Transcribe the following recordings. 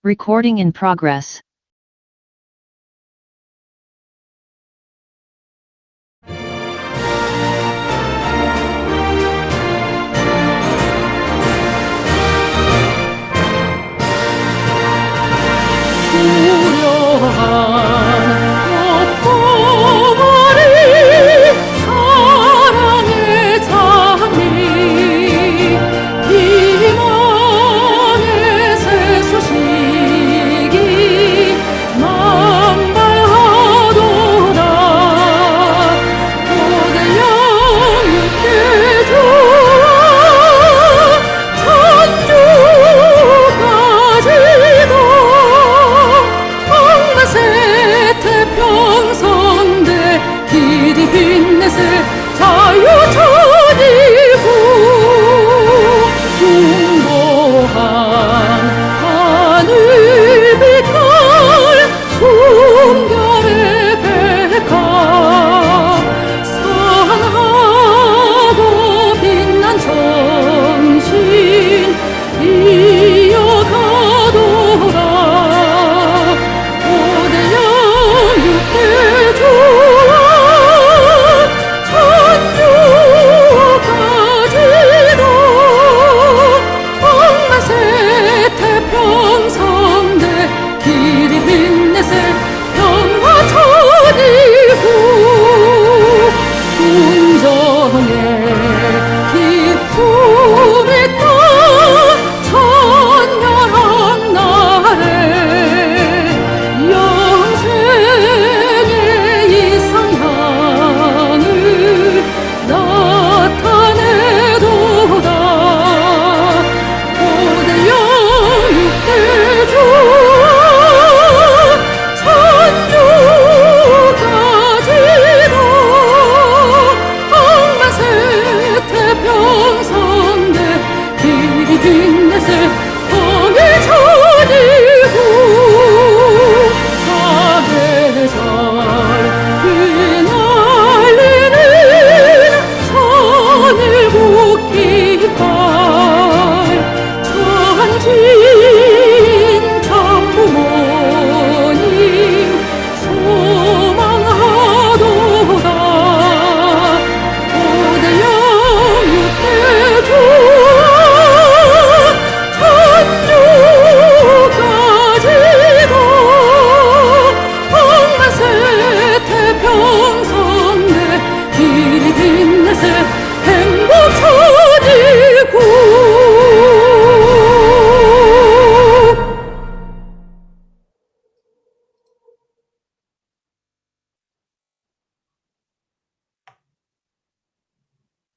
Recording in progress.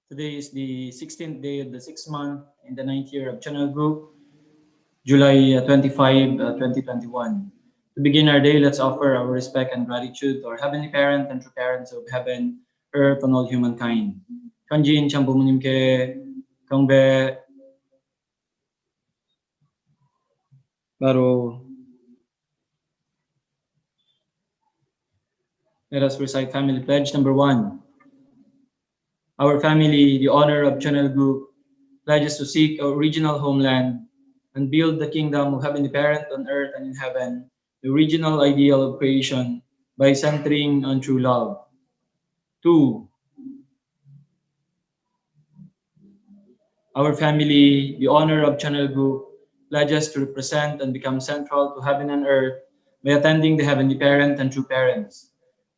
Today is the 16th day of the 6th month in the 9th year of Channel Group, July 25, 2021. To begin our day, let's offer our respect and gratitude to our Heavenly Parent and true parents of heaven, earth, and all humankind. Kanjin chambumunimke kangbe baro. Let us recite family pledge number 1. Our family, the honor of Channel Group, pledges to seek our original homeland and build the kingdom of Heavenly Parent on earth and in heaven, the original ideal of creation, by centering on true love. 2. Our family, the honor of Channel Group, pledges to represent and become central to heaven and earth by attending the Heavenly Parent and true parents.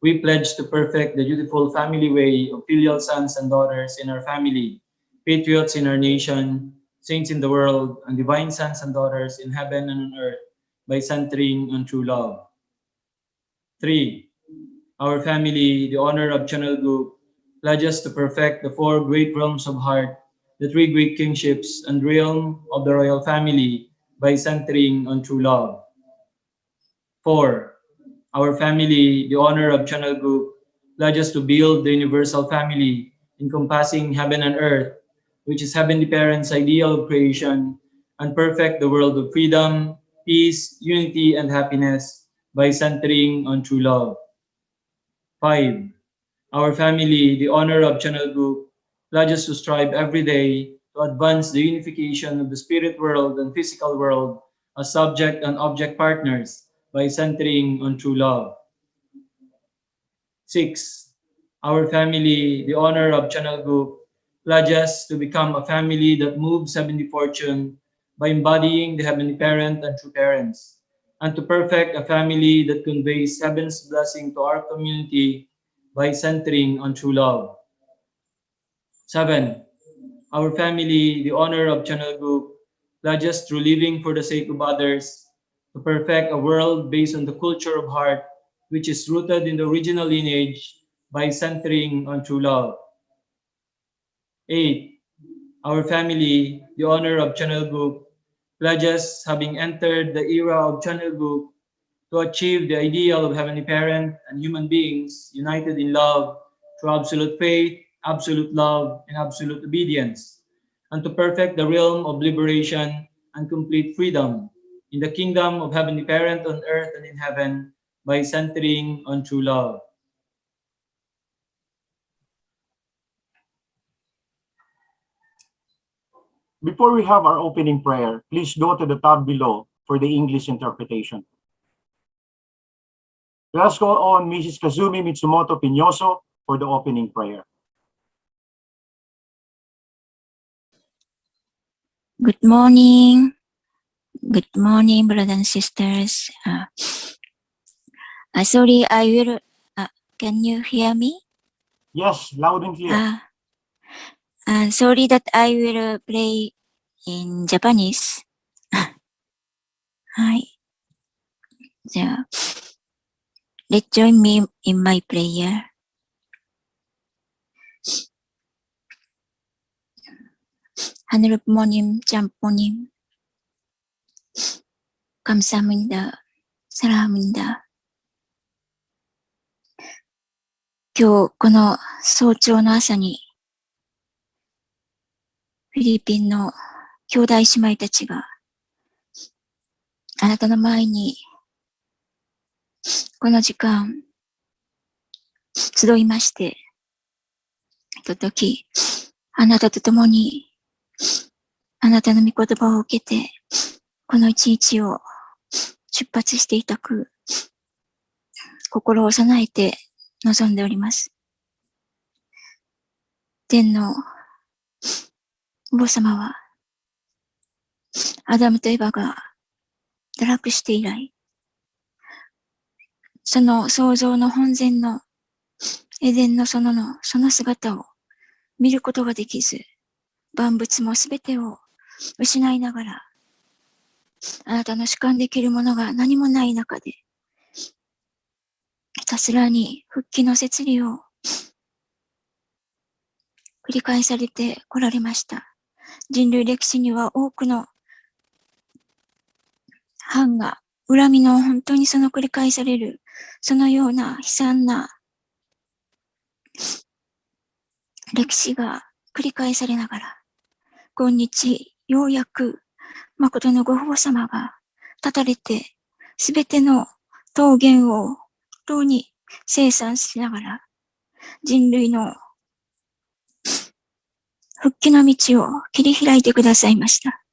We pledge to perfect the beautiful family way of filial sons and daughters in our family, patriots in our nation, saints in the world, and divine sons and daughters in heaven and on earth by centering on true love. 3. Our family, the honor of Channel Group, pledges to perfect the 4 great realms of heart, the 3 great kingships, and realm of the royal family by centering on true love. 4. Our family, the honor of Channel Group, pledges to build the universal family encompassing heaven and earth, which is Heavenly Parent's ideal of creation, and perfect the world of freedom, peace, unity, and happiness by centering on true love. 5. Our family, the honor of Channel Group, pledges to strive every day to advance the unification of the spirit world and physical world as subject and object partners by centering on true love. 6. Our family, the honor of Channel Group, pledges to become a family that moves heavenly fortune by embodying the heavenly parent and true parents, and to perfect a family that conveys heaven's blessing to our community by centering on true love. 7. Our family, the honor of Channel Group, pledges through living for the sake of others to perfect a world based on the culture of heart, which is rooted in the original lineage by centering on true love. 8. Our family, the honor of Channel Group, pledges having entered the era of Channel Group to achieve the ideal of Heavenly Parent and human beings united in love through absolute faith, absolute love, and absolute obedience, and to perfect the realm of liberation and complete freedom in the kingdom of Heavenly Parent on earth and in heaven by centering on true love. Before we have our opening prayer, please go to the tab below for the English interpretation. Let us call on Mrs. Kazumi Mitsumoto Piñoso for the opening prayer. Good morning. Good morning, brothers and sisters. Sorry, I will. Can you hear me? Yes, loud and clear. Sorry that I will play in Japanese. はい。じゃあ、Let's join me in my prayer. 하늘 부모님, 짬뽕님, 감사합니다. 사랑합니다. 今日この早朝の朝にフィリピンの兄弟姉妹たちがあなたの前にこの時間集いまして、ひとときあなたと共にあなたの御言葉を受けてこの一日を出発していたく心を備えて望んでおります。天のお母様はアダムとエバが堕落して以来、その創造の本然のエデンの園のその姿を見ることができず、万物もすべてを失いながら、あなたの主観できるものが何もない中で、ひたすらに復帰の摂理を繰り返されてこられました。人類歴史には多くの犯が、恨みの本当にその繰り返される、そのような悲惨な歴史が繰り返されながら、今日ようやく誠のご父様が立たれて、すべての桃源を本当に生産しながら、人類の復帰の道を切り開いてくださいました。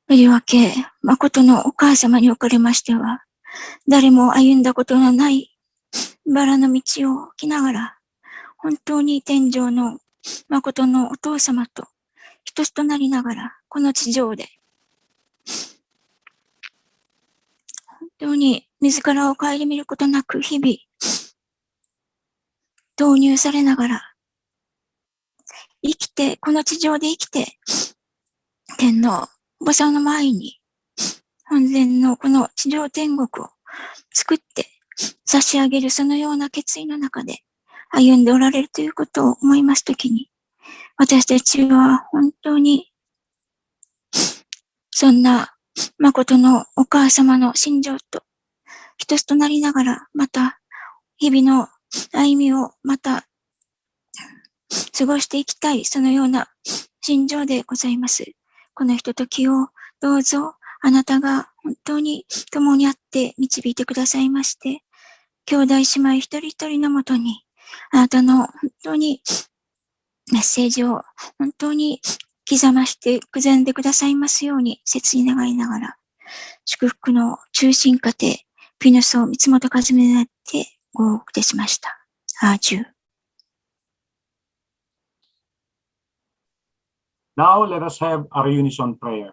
というわけ、誠のお母様におかれましては、誰も歩んだことのない薔の道を来ながら、本当に天上の誠のお父様と一つとなりながら、この地上で、本当に自らを顧みることなく日々、投入されながら、生きて、この地上で生きて、天のお母様の前に、本然のこの地上天国を作って差し上げるそのような決意の中で歩んでおられるということを思いますときに、私たちは本当にそんな誠のお母様の心情と一つとなりながら、また日々の歩みをまた過ごしていきたい、そのような心情でございます。このひとときをどうぞあなたが本当に共にあって導いてくださいまして、兄弟姉妹一人一人のもとにあなたの本当にメッセージを本当に刻まして刻んでくださいますように切に願いながら、祝福の中心家庭、ピヌスを三本和めになってご報告でしました。アージュ。Now let us have our unison prayer.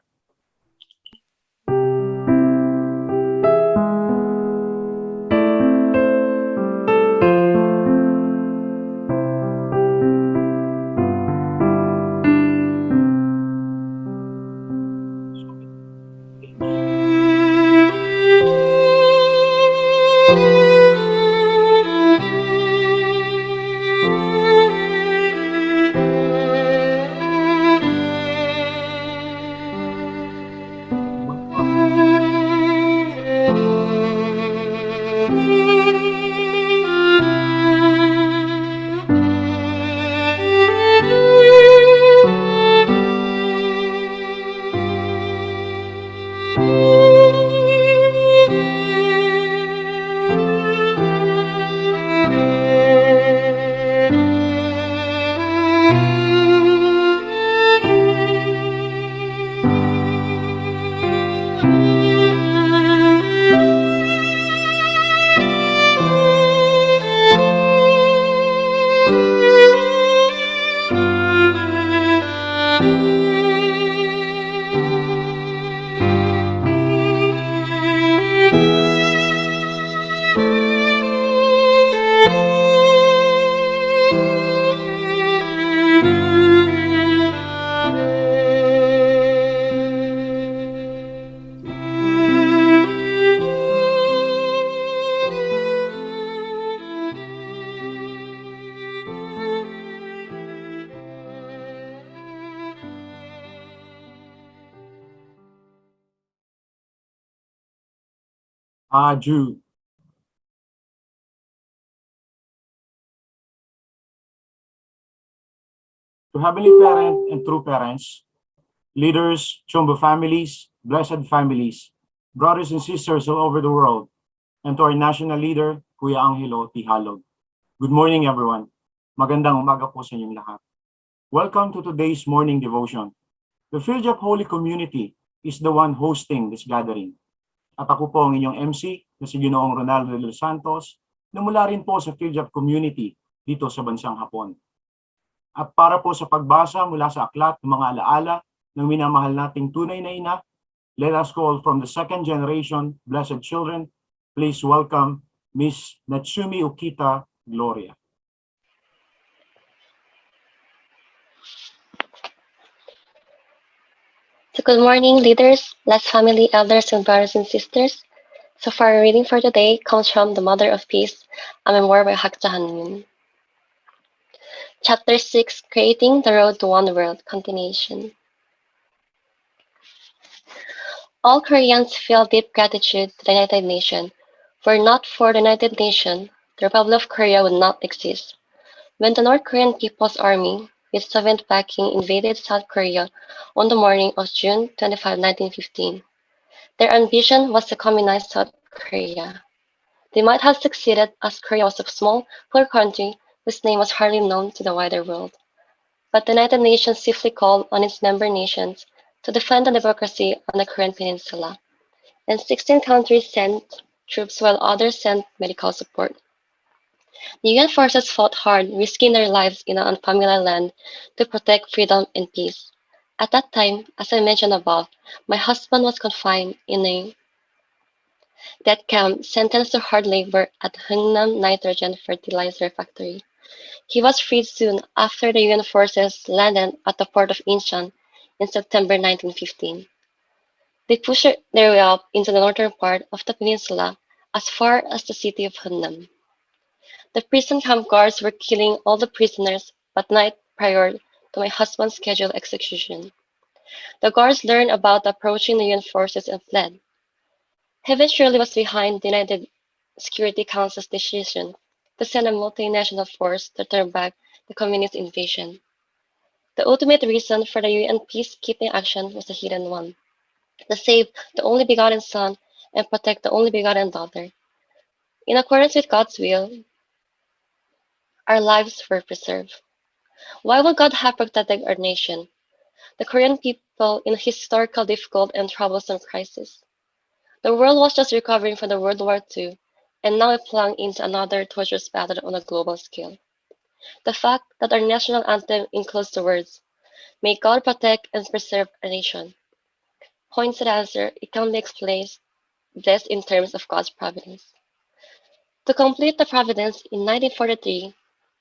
Adieu. To Heavenly Parent and true parents, leaders, Chombo families, blessed families, brothers and sisters all over the world, and to our national leader, Kuya Angelo Tihalog. Good morning, everyone. Magandang umaga po sa inyong lahat. Welcome to today's morning devotion. The Field Holy Community is the one hosting this gathering. At ako po ang inyong MC na si Ginoong Ronaldo de los Santos na mula rin po sa Field Community dito sa bansang Hapon. At para po sa pagbasa mula sa aklat ng mga alaala ng minamahal nating tunay na ina, let us call from the second generation blessed children. Please welcome Miss Natsumi Ukita Gloria. So good morning, leaders, blessed family, elders, and brothers and sisters. So far, our reading for today comes from the Mother of Peace, a memoir by Hakja Hanmin. Chapter 6, Creating the Road to One World, Continuation. All Koreans feel deep gratitude to the United Nations. Were not for the United Nations, the Republic of Korea would not exist. When the North Korean People's Army, with 7th backing, invaded South Korea on the morning of June 25, 1915, their ambition was to communize South Korea. They might have succeeded as Korea was a small, poor country whose name was hardly known to the wider world. But the United Nations swiftly called on its member nations to defend the democracy on the Korean peninsula, and 16 countries sent troops while others sent medical support. The UN forces fought hard, risking their lives in an unfamiliar land to protect freedom and peace. At that time, as I mentioned above, my husband was confined in a death camp, sentenced to hard labor at Hungnam Nitrogen Fertilizer Factory. He was freed soon after the UN forces landed at the port of Incheon in September 1915. They pushed their way up into the northern part of the peninsula as far as the city of Hungnam. The prison camp guards were killing all the prisoners at night prior to my husband's scheduled execution. The guards learned about the approaching the UN forces and fled. Heaven surely was behind the United Security Council's decision to send a multinational force to turn back the communist invasion. The ultimate reason for the UN peacekeeping action was a hidden one: to save the only begotten Son and protect the only begotten daughter. In accordance with God's will, our lives were preserved. Why would God have protected our nation? the Korean people in a historical, difficult, and troublesome crisis. The world was just recovering from the World War II, and now it plunged into another torturous battle on a global scale. The fact that our national anthem includes the words, "May God protect and preserve our nation," points to the answer it can be explained best in terms of God's providence. To complete the providence, in 1943,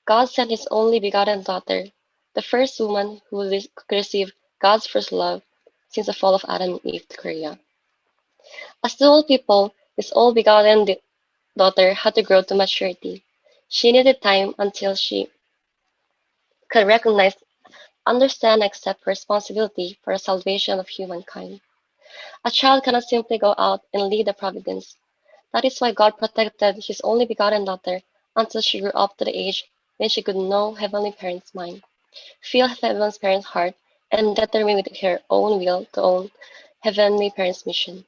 God sent His only begotten daughter, the first woman who received God's first love since the fall of Adam and Eve to Korea. As the whole people, His only begotten daughter had to grow to maturity. She needed time until she could recognize, understand, and accept responsibility for the salvation of humankind. A child cannot simply go out and lead the providence. That is why God protected His only begotten daughter until she grew up to the age when she could know Heavenly Parent's mind, feel Heavenly Parent's heart, and determine with her own will to own Heavenly Parent's mission.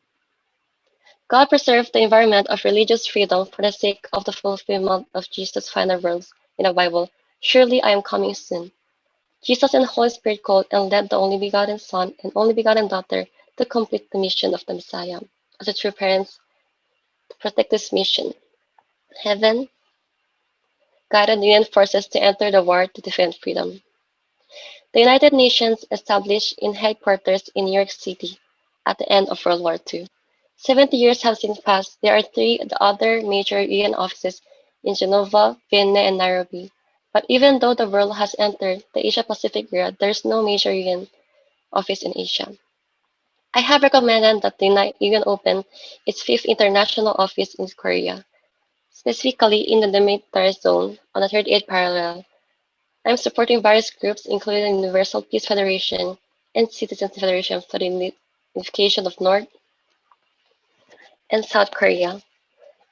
God preserved the environment of religious freedom for the sake of the fulfillment of Jesus' final words in the Bible, "Surely I am coming soon." Jesus and the Holy Spirit called and led the only begotten Son and only begotten daughter to complete the mission of the Messiah. As the true parents, to protect this mission, Heaven guided the UN forces to enter the war to defend freedom. The United Nations established in headquarters in New York City at the end of World War II. 70 years have since passed. There are three other major UN offices in Geneva, Vienna, and Nairobi. But even though the world has entered the Asia-Pacific era, there is no major UN office in Asia. I have recommended that the UN open its fifth international office in Korea, specifically in the demilitarized zone on the 38th parallel. I am supporting various groups, including the Universal Peace Federation and Citizens Federation for the unification of North and South Korea.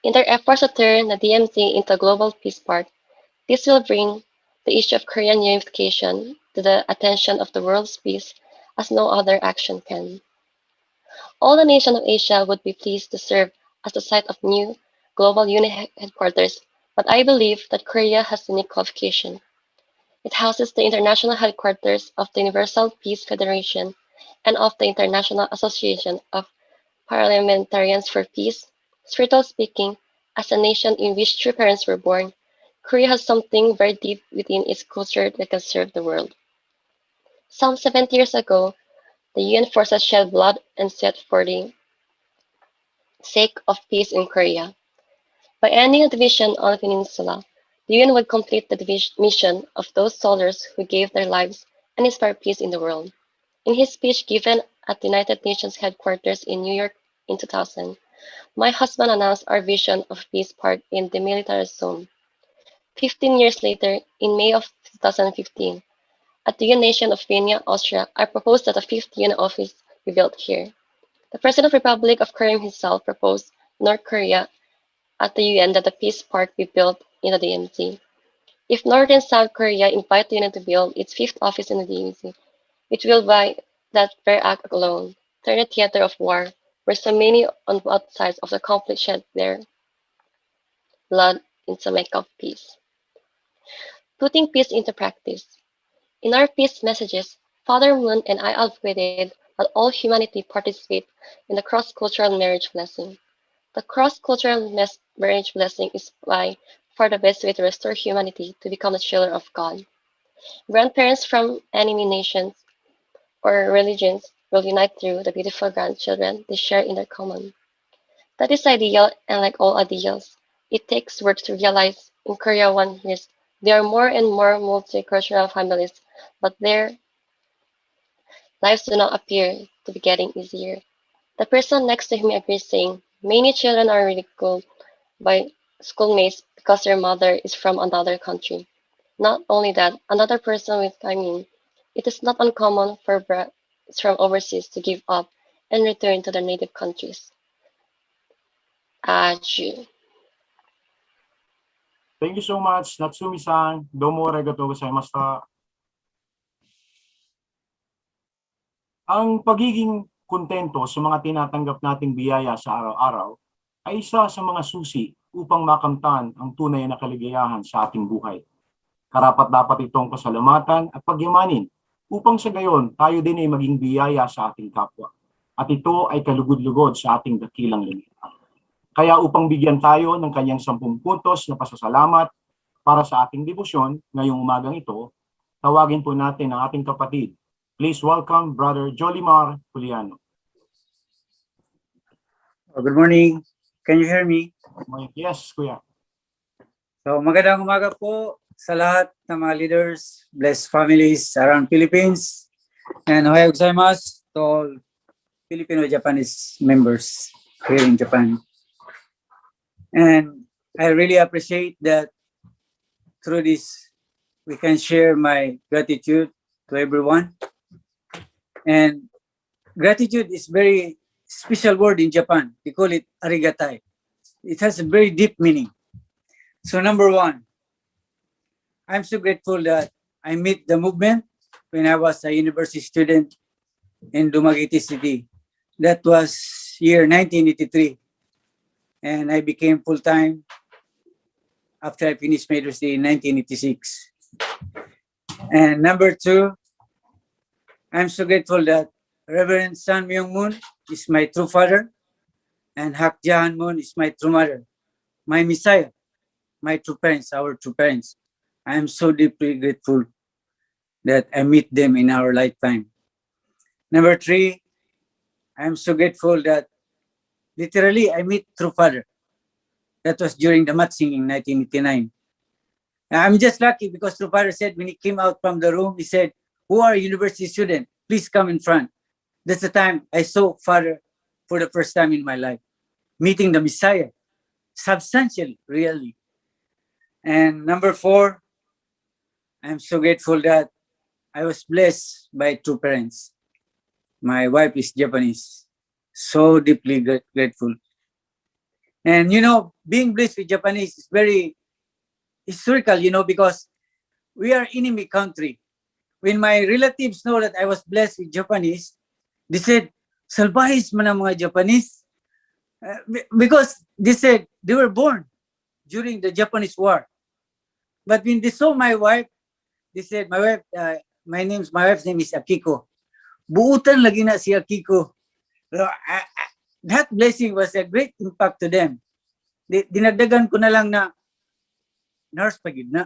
In their efforts to turn the DMZ into a global peace park, this will bring the issue of Korean unification to the attention of the world's peace as no other action can. All the nations of Asia would be pleased to serve as the site of new global unit headquarters, but I believe that Korea has unique qualification. It houses the international headquarters of the Universal Peace Federation and of the International Association of Parliamentarians for Peace. Spiritually speaking, as a nation in which true parents were born, Korea has something very deep within its culture that can serve the world. Some 70 years ago, the UN forces shed blood and sweat for the sake of peace in Korea. By ending a division on the peninsula, the UN would complete the mission of those soldiers who gave their lives and inspired peace in the world. In his speech given at the United Nations headquarters in New York in 2000, my husband announced our vision of peace park in the military zone. 15 years later, in May of 2015, at the UN Nation of Vienna, Austria, I proposed that a fifth UN office be built here. The President of the Republic of Korea himself proposed North Korea at the UN that a peace park be built in the DMZ. If North and South Korea invite the UN to build its fifth office in the DMZ, it will, by that very act alone, turn a theater of war where so many on both sides of the conflict shed their blood into make of peace. Putting peace into practice. In our peace messages, Father Moon and I advocated that all humanity participate in the cross-cultural marriage blessing. The cross-cultural marriage blessing is by far the best way to restore humanity to become the children of God. Grandparents from enemy nations or religions will unite through the beautiful grandchildren they share in their common. That is ideal, and like all ideals, it takes work to realize. In Korea, one hears there are more and more multicultural families, but their lives do not appear to be getting easier. The person next to me agrees, saying, "Many children are ridiculed by schoolmates because their mother is from another country. Not only that, another person with it is not uncommon for brats from overseas to give up and return to their native countries." Aju. Thank you so much, Natsumi-san. Domo arigatou gozaimashita. Ang pagiging kontento sa mga tinatanggap nating biyaya sa araw-araw ay isa sa mga susi upang makamtan ang tunay na kaligayahan sa ating buhay. Karapat-dapat itong pasalamatan at pagyamanin upang sa gayon tayo din ay maging biyaya sa ating kapwa. At ito ay kalugod-lugod sa ating dakilang lipunan. Kaya upang bigyan tayo ng kanyang 10 puntos na pasasalamat para sa ating debosyon ngayong umagang ito, tawagin po natin ang ating kapatid. Please welcome Brother Jolimar Juliano. Good morning. Can you hear me? Yes, Kuya. So magandang umaga po sa lahat ng mga leaders, blessed families around Philippines, and ohayo gozaimasu to all Filipino-Japanese members here in Japan. And I really appreciate that through this we can share my gratitude to everyone. And gratitude is very special word in Japan. We call it arigatai. It has a very deep meaning. So number one, I'm so grateful that I met the movement when I was a university student in Dumaguete City. That was year 1983. And I became full-time after I finished my university in 1986. And number two, I'm so grateful that Reverend San Myung Moon is my true father, and Hak Jahan Moon is my true mother, my Messiah, my true parents, our true parents. I am so deeply grateful that I meet them in our lifetime. Number three, I am so grateful that literally I meet true father. That was during the mat singing in 1989. I'm just lucky because true father said when he came out from the room, he said, "Who are university student? Please come in front." That's the time I saw father for the first time in my life, meeting the Messiah, substantially, really. And number four, I'm so grateful that I was blessed by two parents. My wife is Japanese, so deeply grateful. And being blessed with Japanese is very historical, because we are enemy country. When my relatives know that I was blessed with Japanese, they said, "Salbahis man ang mga Japanese." Because they said they were born during the Japanese war. But when they saw my wife, they said, my wife's name is Akiko. Buutan lagi na si Akiko. So, that blessing was a great impact to them. Dinagdagan ko na lang na nurse pagid na.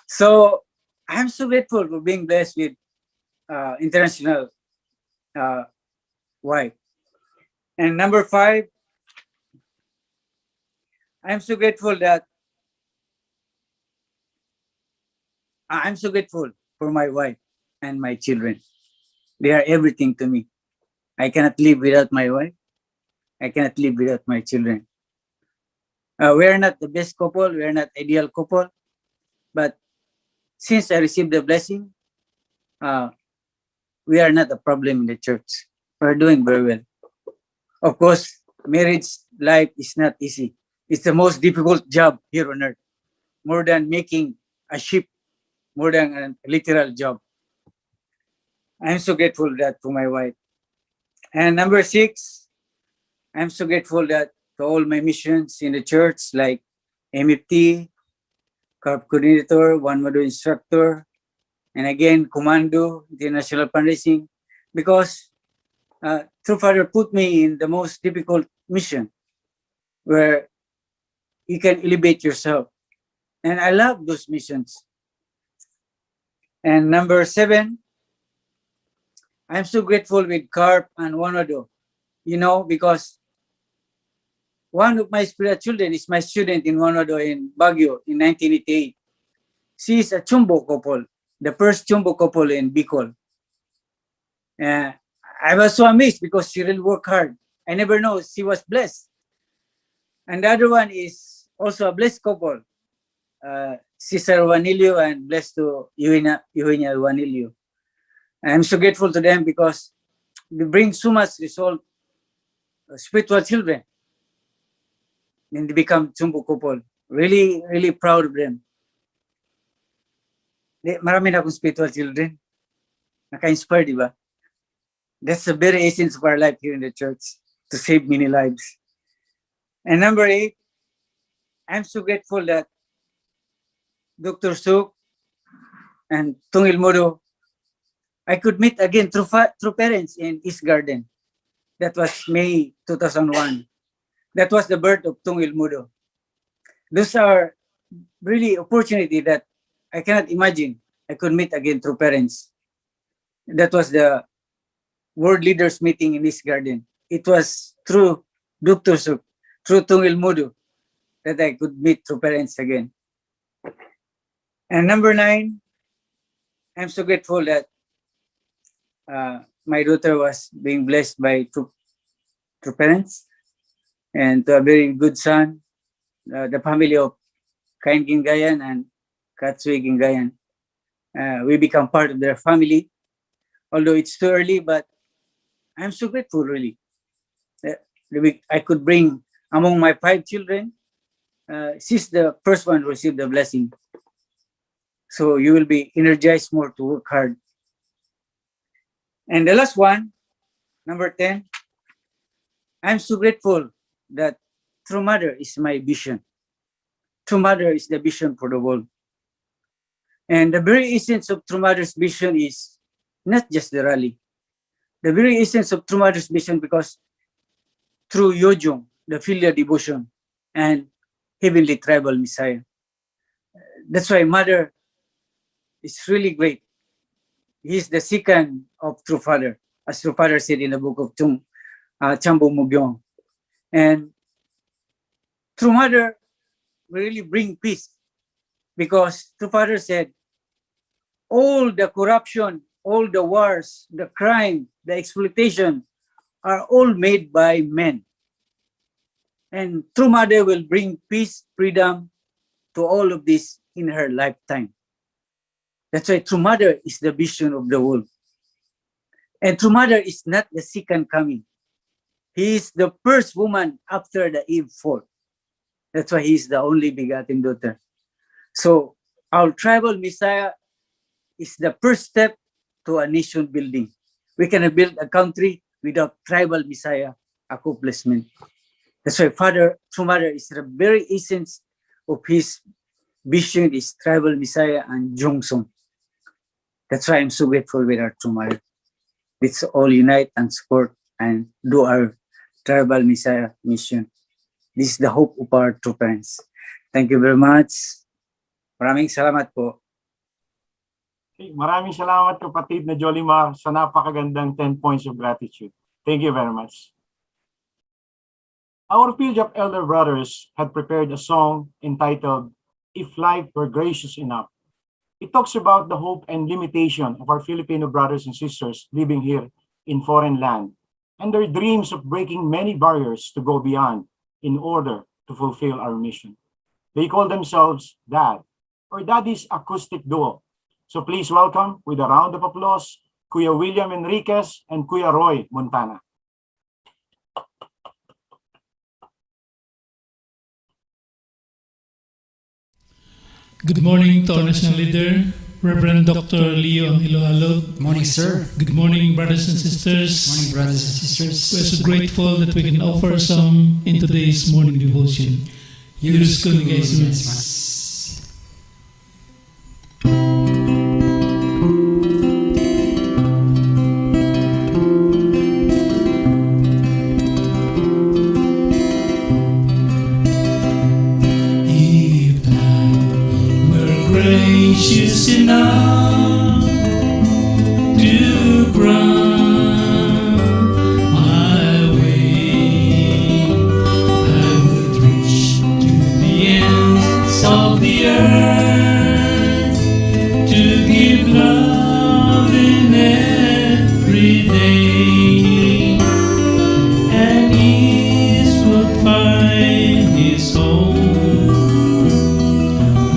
So I'm so grateful for being blessed with international wife. And number five, I'm so grateful for my wife and my children. They are everything to me. I cannot live without my wife. I cannot live without my children. We are not the best couple. We are not ideal couple. But since I received the blessing, we are not a problem in the church. We're doing very well. Of course, marriage life is not easy. It's the most difficult job here on earth. More than making a ship, more than a literal job. I'm so grateful that for my wife. And number six, I'm so grateful that to all my missions in the church, like MFT, Carp Coordinator, One Mado Instructor, and again, Commando, International Fundraising, because True Father put me in the most difficult mission where you can elevate yourself. And I love those missions. And number seven, I'm so grateful with Carp and Wanado, because one of my spiritual children is my student in Wanado in Baguio in 1988. She is a Chumbo couple, the first Chumbo couple in Bicol. I was so amazed because she really worked hard. I never know she was blessed. And the other one is also a blessed couple, Cesar Juanilio and blessed to Eugenia Juanilio. I'm so grateful to them because they bring so much result, spiritual children. And they become Chumbo couple. Really, really proud of them. Marami na akong spiritual children. Naka-inspire, di ba? That's the very essence of our life here in the church, to save many lives. And number eight, I'm so grateful that Dr. Suk and Tungil Muro I could meet again through parents in East Garden. That was May 2001. That was the birth of Tung Ilmudo. Those are really opportunity that I cannot imagine I could meet again through parents. That was the world leaders meeting in East Garden. It was through Dr. Suk, through Tung Ilmudo, that I could meet through parents again. And number 9, I'm so grateful that my daughter was being blessed by two parents and to a very good son, the family of Kain Gingayan and Katsui Gingayan. We become part of their family, although it's too early, but I'm so grateful really. I could bring among my 5 children, she's the first one to receive the blessing. So you will be energized more to work hard. And the last one, number 10, I'm so grateful that True Mother is my vision. True Mother is the vision for the world. And the very essence of True Mother's vision is not just the rally. The very essence of True Mother's vision, because through Yojong, the filial devotion, and Heavenly Tribal Messiah. That's why Mother is really great. He's the second of True Father, as True Father said in the book of Chambo Mugyong. And True Mother really bring peace, because True Father said, all the corruption, all the wars, the crime, the exploitation are all made by men. And True Mother will bring peace, freedom to all of this in her lifetime. That's why True Mother is the vision of the world. And True Mother is not the second coming. He is the first woman after the Eve fall. That's why he is the only begotten daughter. So our tribal Messiah is the first step to a nation building. We cannot build a country without tribal Messiah accomplishment. That's why True Mother is the very essence of his vision, is tribal Messiah and Jongsong. That's why I'm so grateful with our True Mother. Let's all unite and support and do our tribal Messiah mission. This is the hope of our true parents. Thank you very much. Maraming salamat po. Okay, maraming salamat kapatid na Jolimar sa napakagandang 10 points of gratitude. Thank you very much. Our field of elder brothers had prepared a song entitled, If Life Were Gracious Enough. It talks about the hope and limitation of our Filipino brothers and sisters living here in foreign land and their dreams of breaking many barriers to go beyond in order to fulfill our mission. They call themselves DAD, or Daddy's Acoustic Duo. So please welcome, with a round of applause, Kuya William Enriquez and Kuya Roy Montana. Good morning to our national leader, Reverend Dr. Leo Angelo. Good morning, sir. Good morning, brothers and sisters. Morning, brothers and sisters. We're so grateful that we can offer a song in today's morning devotion. Yurusuku onegaishimasu. Gracious enough to grant my way, I would reach to the ends of the earth to give love in every day, and ease would find his home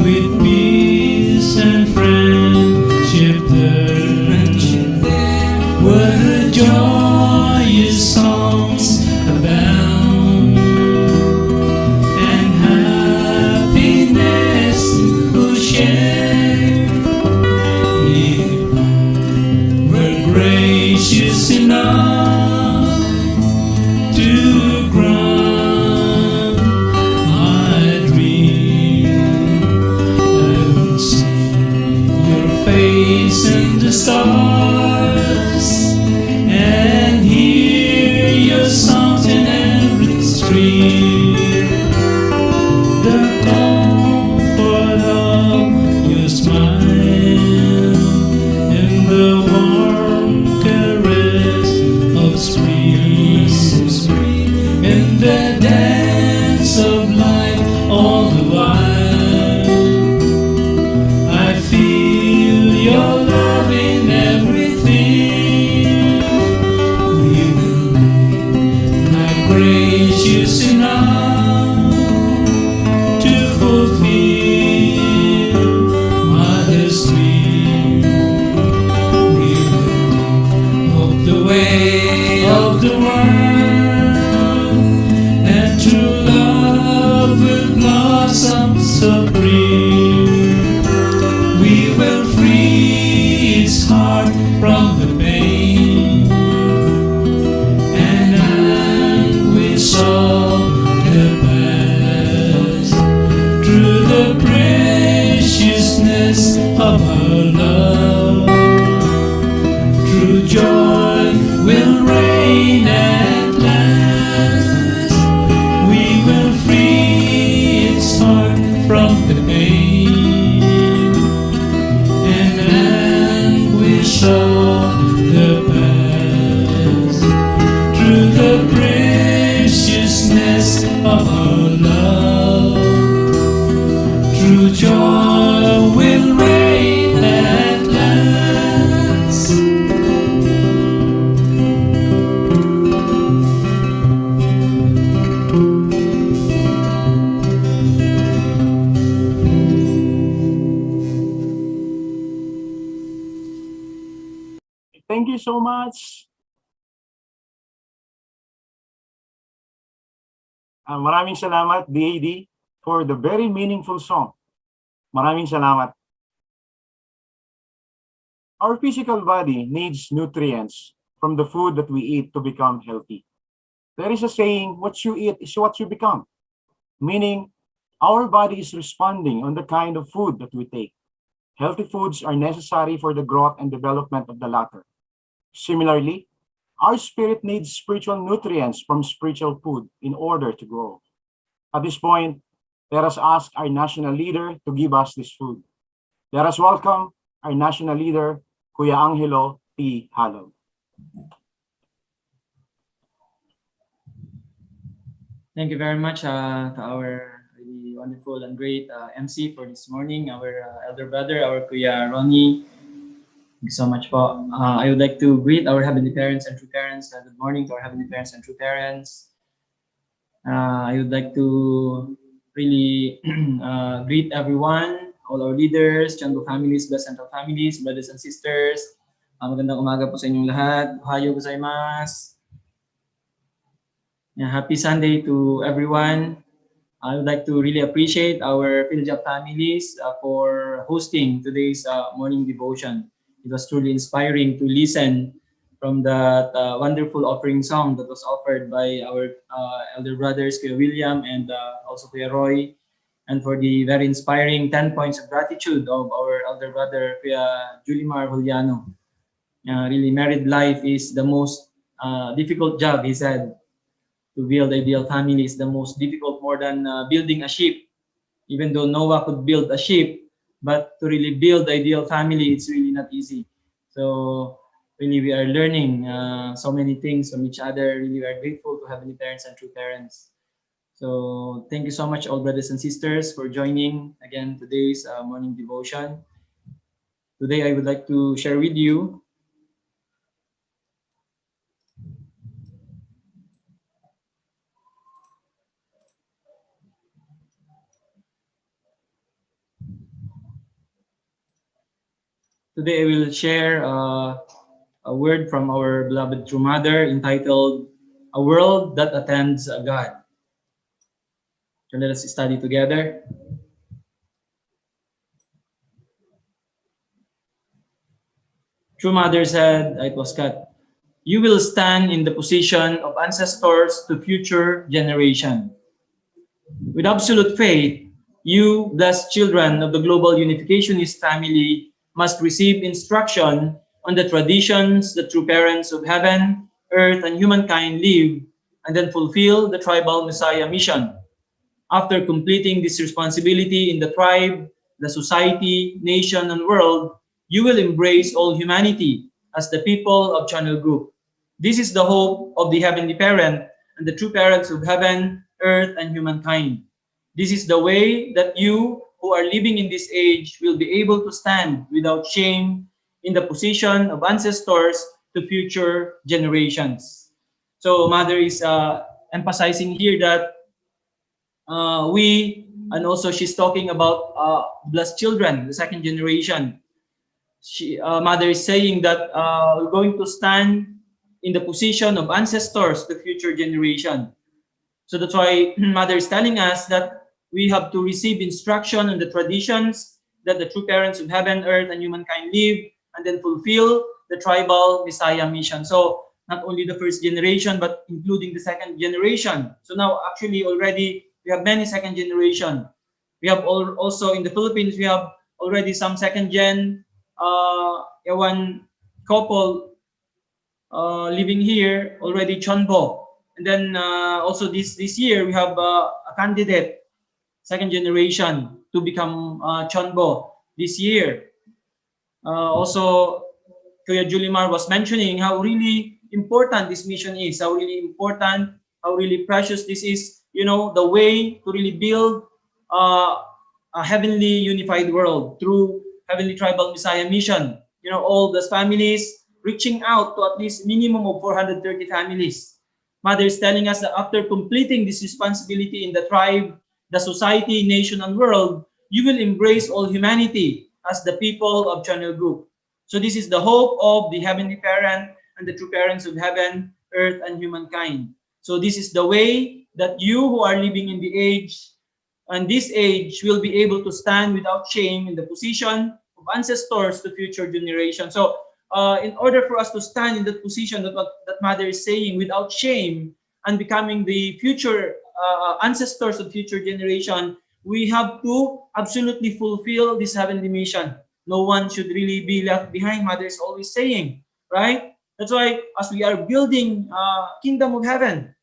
with peace and friendship there. What a joyous songs abound, and happiness listen the stars and hear your songs in every stream. The comfort of your smile and the warm caress of spring, and the dance of life all the while. I feel your love in everything. We will live like gracious enough to fulfill Mother's dream. We will live of the way of the world, and true love will blossom supreme. We will free its heart from the pain and anguish of the past. Through the preciousness of our love, true joy will reign at last. We will free its heart from the pain and anguish of the past. Through the preciousness of our love, true joy will reign at last. Thank you so much. Maraming salamat, DAD, for the very meaningful song. Maraming salamat. Our physical body needs nutrients from the food that we eat to become healthy. There is a saying, what you eat is what you become. Meaning, our body is responding on the kind of food that we take. Healthy foods are necessary for the growth and development of the latter. Similarly, our spirit needs spiritual nutrients from spiritual food in order to grow. At this point, let us ask our national leader to give us this food. Let us welcome our national leader, Kuya Angelo P. Halog. Thank you very much to our really wonderful and great MC for this morning, our elder brother, our Kuya Ronnie. Thank you so much po. I would like to greet our heavenly parents and true parents. Good morning to our heavenly parents and true parents. I would like to really greet everyone, all our leaders, Chango families, Blessed Central families, brothers and sisters. Magandang umaga po sa inyong lahat. Ohayo gozaimasu. Happy Sunday to everyone. I would like to really appreciate our Philjap families for hosting today's morning devotion. It was truly inspiring to listen from that wonderful offering song that was offered by our elder brothers, Kuya William and also Kuya Roy, and for the very inspiring 10 points of gratitude of our elder brother, Kuya Julimar Juliano. Really, married life is the most difficult job, he said. To build ideal family is the most difficult, more than building a ship. Even though Noah could build a ship, but to really build the ideal family, it's really not easy. So really, we are learning so many things from each other. Really, we are grateful to heavenly parents and true parents. So thank you so much, all brothers and sisters, for joining again today's morning devotion. Today, I would like to share with you Today I will share a word from our beloved True Mother entitled, A World That Attends a God. So let us study together. True Mother said, it was cut, you will stand in the position of ancestors to future generation. With absolute faith, you, blessed children of the global unificationist family, must receive instruction on the traditions the true parents of heaven, earth, and humankind live, and then fulfill the tribal Messiah mission. After completing this responsibility in the tribe, the society, nation, and world, you will embrace all humanity as the people of Channel Group. This is the hope of the Heavenly Parent and the true parents of heaven, earth, and humankind. This is the way that you who are living in this age will be able to stand without shame in the position of ancestors to future generations. So Mother is emphasizing here that and also she's talking about blessed children, the second generation. Mother is saying that we're going to stand in the position of ancestors to future generation. So that's why Mother is telling us that we have to receive instruction on the traditions that the true parents of heaven, earth, and humankind live, and then fulfill the tribal Messiah mission. So not only the first generation, but including the second generation. So now actually already we have many second generation. We have also in the Philippines, we have already some second gen, one couple living here already Chonbo. And then also this year we have a candidate, second generation, to become Chonbo this year. Also, Kuya Julimar was mentioning how really important this mission is, how really important, how really precious this is, you know, the way to really build a heavenly unified world through Heavenly Tribal Messiah mission. You know, all those families reaching out to at least minimum of 430 families. Mother is telling us that after completing this responsibility in the tribe, the society, nation, and world, you will embrace all humanity as the people of Channel Group. So this is the hope of the Heavenly Parent and the true parents of heaven, earth, and humankind. So this is the way that you who are living in the age, and this age, will be able to stand without shame in the position of ancestors to future generations. So in order for us to stand in that position that Mother is saying, without shame, and becoming the future ancestors of future generation, we have to absolutely fulfill this heavenly mission. No one should really be left behind, Mother is always saying, right? That's why as we are building kingdom of heaven,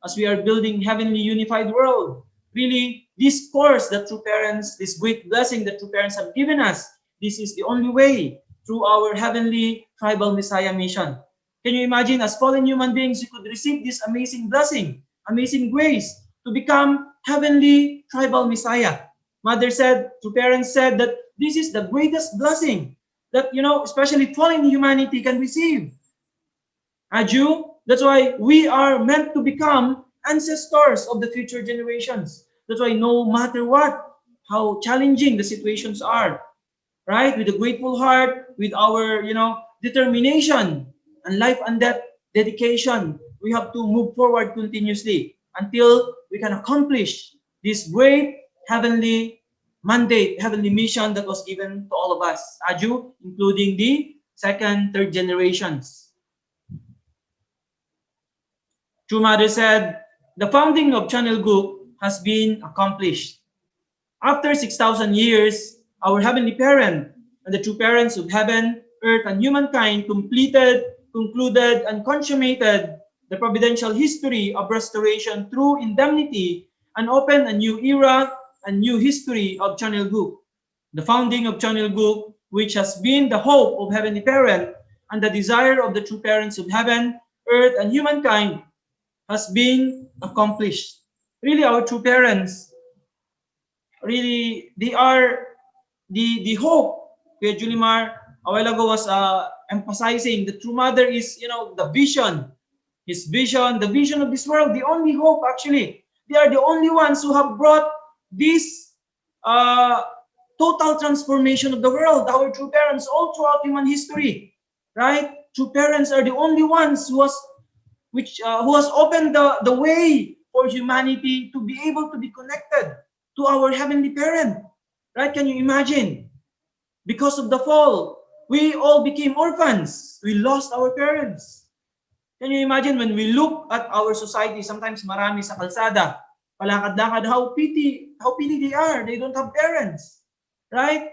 as we are building heavenly unified world, really this course that true parents, this great blessing that true parents have given us, this is the only way through our heavenly tribal Messiah mission. Can you imagine, as fallen human beings, you could receive this amazing blessing, amazing grace to become heavenly tribal Messiah. Mother said, true parents said that this is the greatest blessing that, you know, especially fallen humanity can receive. That's why we are meant to become ancestors of the future generations. That's why no matter what, how challenging the situations are, right? With a grateful heart, with our, you know, determination and life and death dedication, we have to move forward continuously until we can accomplish this great heavenly mandate, heavenly mission that was given to all of us, including the second, third generations. True Mother said, the founding of Channel Group has been accomplished. After 6,000 years, our Heavenly Parent and the true parents of heaven, earth, and humankind concluded, and consummated the providential history of restoration through indemnity and opened a new era and new history of Channel Group. The founding of Channel Group, which has been the hope of Heavenly Parent and the desire of the true parents of heaven, earth, and humankind, has been accomplished. Really, our true parents, really, they are the hope. Kuya Julimar a while ago was emphasizing the true mother is, you know, the vision, his vision, the vision of this world, the only hope actually. They are the only ones who have brought this total transformation of the world, our true parents, all throughout human history, right? True parents are the only ones who has opened the way for humanity to be able to be connected to our Heavenly Parent, right? Can you imagine? Because of the fall, we all became orphans. We lost our parents. Can you imagine when we look at our society, sometimes marami sa kalsada, palakad-lakad, how pity they are. They don't have parents, right?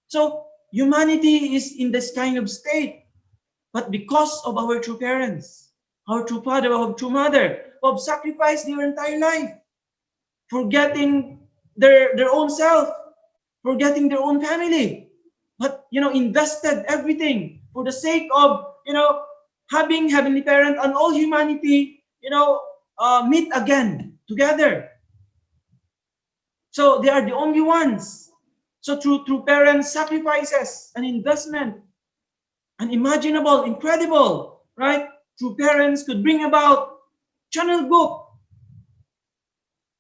So humanity is in this kind of state. But because of our true parents, our true father, our true mother, who have sacrificed their entire life, forgetting their own self, forgetting their own family, but invested everything for the sake of having heavenly parent and all humanity meet again together. So they are the only ones. So through parents' sacrifices and investment, unimaginable, incredible, right? True parents could bring about channel book.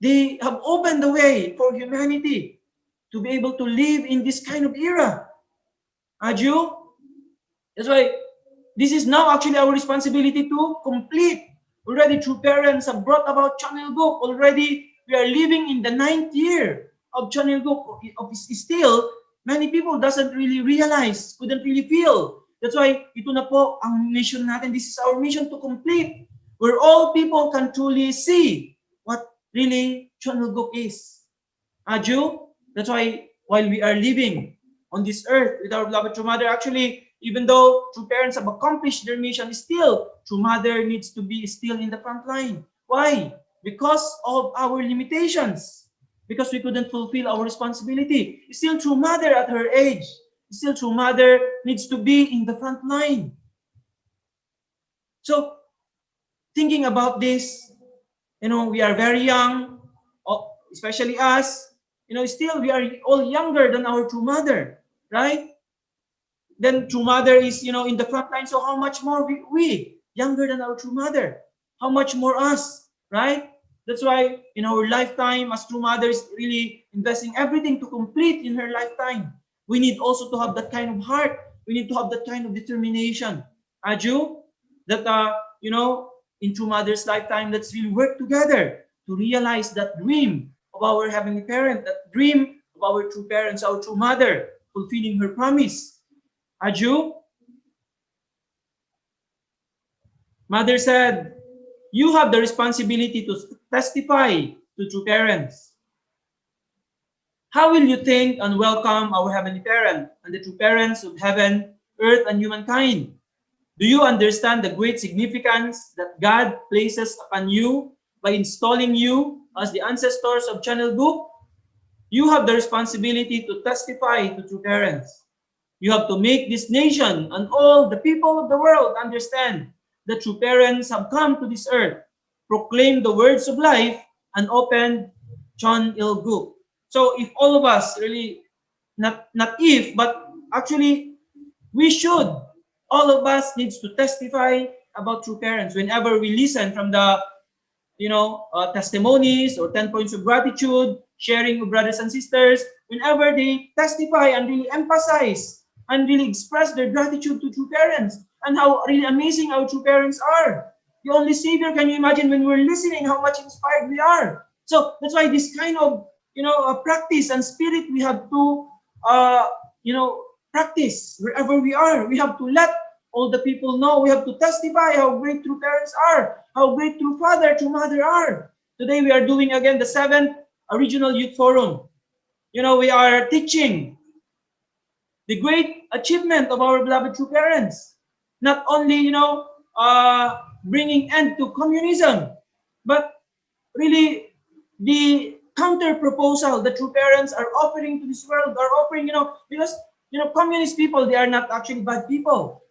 They have opened the way for humanity to be able to live in this kind of era. Aju? That's why this is now actually our responsibility to complete. Already true parents have brought about channel book. Already we are living in the 9th year of channel book. Still, many people doesn't really realize, couldn't really feel. That's why ito na po ang mission natin. This is our mission to complete, where all people can truly see what really channel book is. Aju? That's why while we are living on this earth with our beloved true mother, actually, even though true parents have accomplished their mission, still true mother needs to be still in the front line. Why? Because of our limitations. Because we couldn't fulfill our responsibility. Still true mother at her age, still true mother needs to be in the front line. So thinking about this, we are very young, especially us. Still we are all younger than our true mother, right? Then true mother is, in the front line. So how much more we younger than our true mother? How much more us, right? That's why in our lifetime, as true mother is really investing everything to complete in her lifetime. We need also to have that kind of heart. We need to have that kind of determination. Aju, that in true mother's lifetime, let's really work together to realize that dream of our heavenly parent, that dream of our true parents, our true mother, fulfilling her promise. Aju? Mother said, you have the responsibility to testify to true parents. How will you thank and welcome our heavenly parent and the true parents of heaven, earth, and humankind? Do you understand the great significance that God places upon you by installing you as the ancestors of Channel Book? You have the responsibility to testify to true parents. You have to make this nation and all the people of the world understand that true parents have come to this earth, proclaimed the words of life, and opened Channel Book. So if all of us really, not if, but actually we should, all of us needs to testify about true parents. Whenever we listen from the testimonies or 10 points of gratitude, sharing with brothers and sisters, whenever they testify and really emphasize and really express their gratitude to true parents and how really amazing our true parents are. The only Savior, can you imagine when we're listening how much inspired we are? So that's why this kind of practice and spirit we have to practice wherever we are. We have to let all the people know. We have to testify how great true parents are, how great true father, true mother are. Today we are doing again the 7th Regional Youth Forum. We are teaching the great achievement of our beloved true parents. Not only, bringing end to communism, but really the counter proposal that true parents are offering to this world, are offering, because, communist people, they are not actually bad people.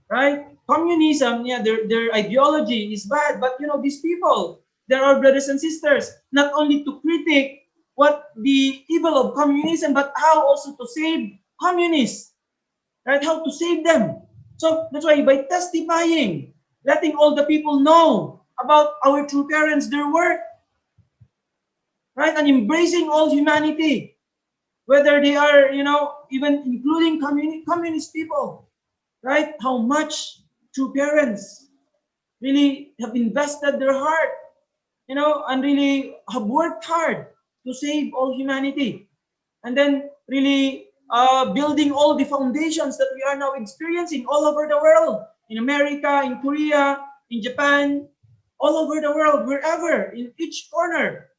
Right? Communism, yeah, their ideology is bad, but these people, they're our brothers and sisters, not only to critique what the evil of communism, but how also to save communists, right? How to save them. So that's why by testifying, letting all the people know about our true parents, their work, right? And embracing all humanity, whether they are, even including communist people, right? How much true parents really have invested their heart, and really have worked hard to save all humanity. And then really building all the foundations that we are now experiencing all over the world, in America, in Korea, in Japan, all over the world, wherever, in each corner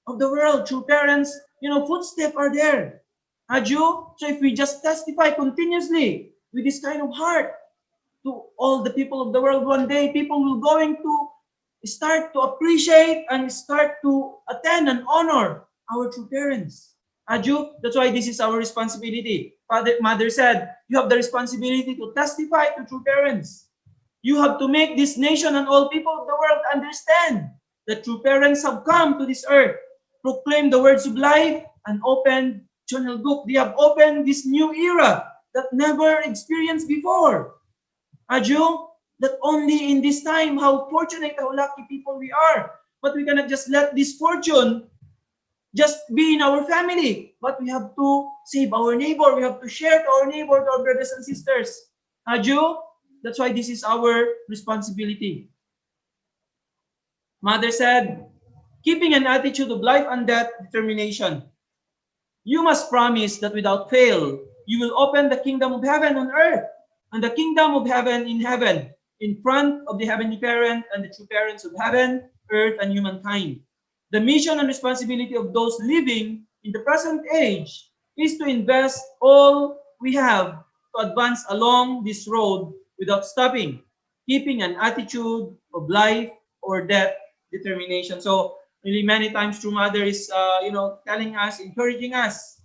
of the world, true parents, footsteps are there. Aju? So if we just testify continuously with this kind of heart to all the people of the world, one day people will going to start to appreciate and start to attend and honor our true parents. Aju, that's why this is our responsibility. Mother said, you have the responsibility to testify to true parents. You have to make this nation and all people of the world understand that true parents have come to this earth, proclaim the words of life, and open journal book. They have opened this new era that never experienced before. Aju, that only in this time, how fortunate, how lucky people we are. But we cannot just let this fortune just be in our family. But we have to save our neighbor. We have to share to our neighbor, to our brothers and sisters. Aju, that's why this is our responsibility. Mother said, keeping an attitude of life and death determination. You must promise that without fail, you will open the kingdom of heaven on earth and the kingdom of heaven in front of the heavenly parent and the true parents of heaven, earth, and humankind. The mission and responsibility of those living in the present age is to invest all we have to advance along this road without stopping, keeping an attitude of life or death determination. So really many times True Mother is telling us, encouraging us.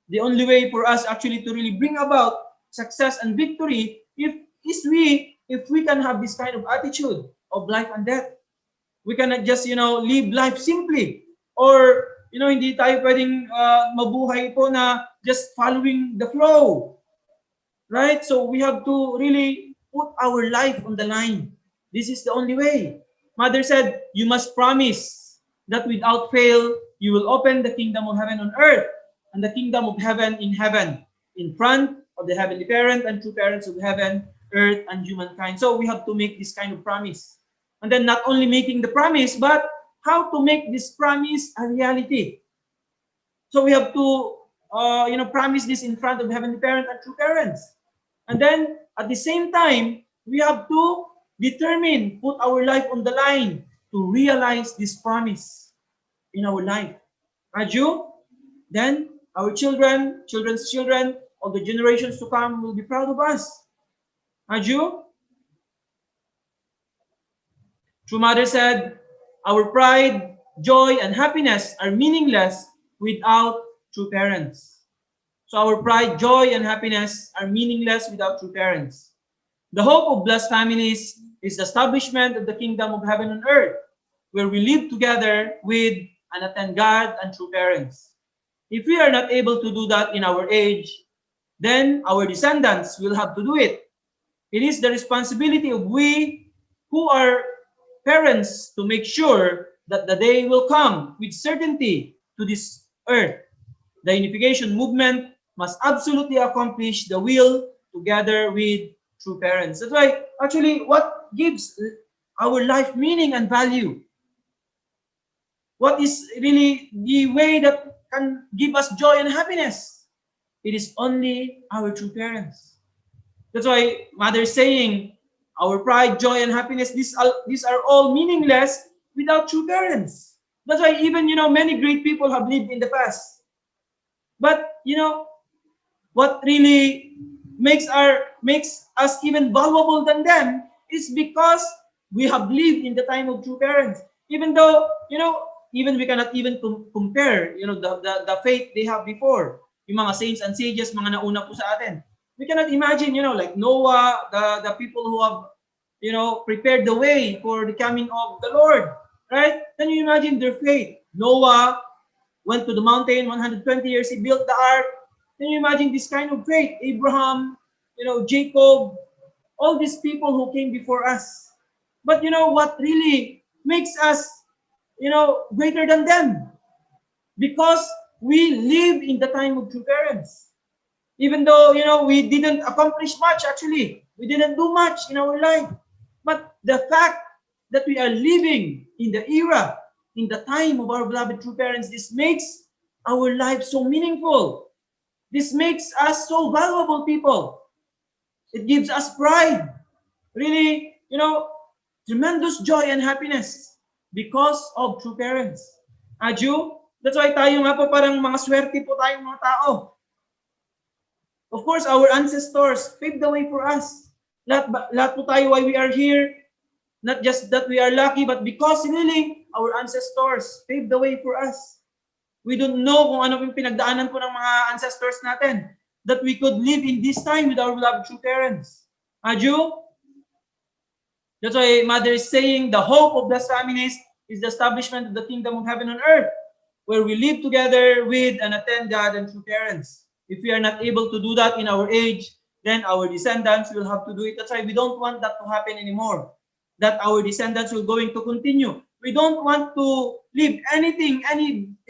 The only way for us actually to really bring about success and victory if we can have this kind of attitude of life and death. We cannot just live life simply, or hindi tayo pwedeng mabuhay po na just following the flow, right? So we have to really put our life on the line. This is the only way. Mother said, you must promise that without fail you will open the kingdom of heaven on earth and the kingdom of heaven in front of the heavenly parent and true parents of heaven, earth, and humankind. So we have to make this kind of promise. And then not only making the promise, but how to make this promise a reality. So we have to, promise this in front of heavenly parent and true parents. And then at the same time, we have to determine, put our life on the line to realize this promise in our life. Aju, then our children, children's children, all the generations to come will be proud of us. Aju? True Mother said, our pride, joy, and happiness are meaningless without true parents. So our pride, joy, and happiness are meaningless without true parents. The hope of blessed families is the establishment of the kingdom of heaven and earth, where we live together with and attend God and true parents. If we are not able to do that in our age, then our descendants will have to do it. It is the responsibility of we who are parents to make sure that the day will come with certainty to this earth. The unification movement must absolutely accomplish the will together with true parents. That's why actually what gives our life meaning and value, what is really the way that can give us joy and happiness, it is only our true parents. That's why Mother is saying, our pride, joy, and happiness, these are all meaningless without true parents. That's why even, many great people have lived in the past. But, what really makes us even valuable than them is because we have lived in the time of true parents. Even though, even we cannot even compare, the faith they have before. Yung mga saints and sages, mga nauna po sa atin. We cannot imagine, like Noah, the people who have, prepared the way for the coming of the Lord, right? Can you imagine their faith? Noah went to the mountain, 120 years, he built the ark. Can you imagine this kind of faith? Abraham, Jacob, all these people who came before us. But what really makes us, greater than them? Because we live in the time of true parents. Even though, we didn't accomplish much, actually. We didn't do much in our life. But the fact that we are living in the era, in the time of our beloved true parents, this makes our life so meaningful. This makes us so valuable people. It gives us pride. Really, tremendous joy and happiness because of true parents. Aju, that's why tayo nga po parang mga swerte po tayong mga tao. Of course, our ancestors paved the way for us. Lahat po tayo why we are here. Not just that we are lucky, but because really, our ancestors paved the way for us. We don't know kung ano yung pinagdaanan po ng mga ancestors natin that we could live in this time with our beloved true parents. Aju? That's why Mother is saying the hope of the families is the establishment of the kingdom of heaven on earth, where we live together with and attend God and true parents. If we are not able to do that in our age, then our descendants will have to do it. That's why we don't want that to happen anymore. That our descendants will going to continue. We don't want to leave anything,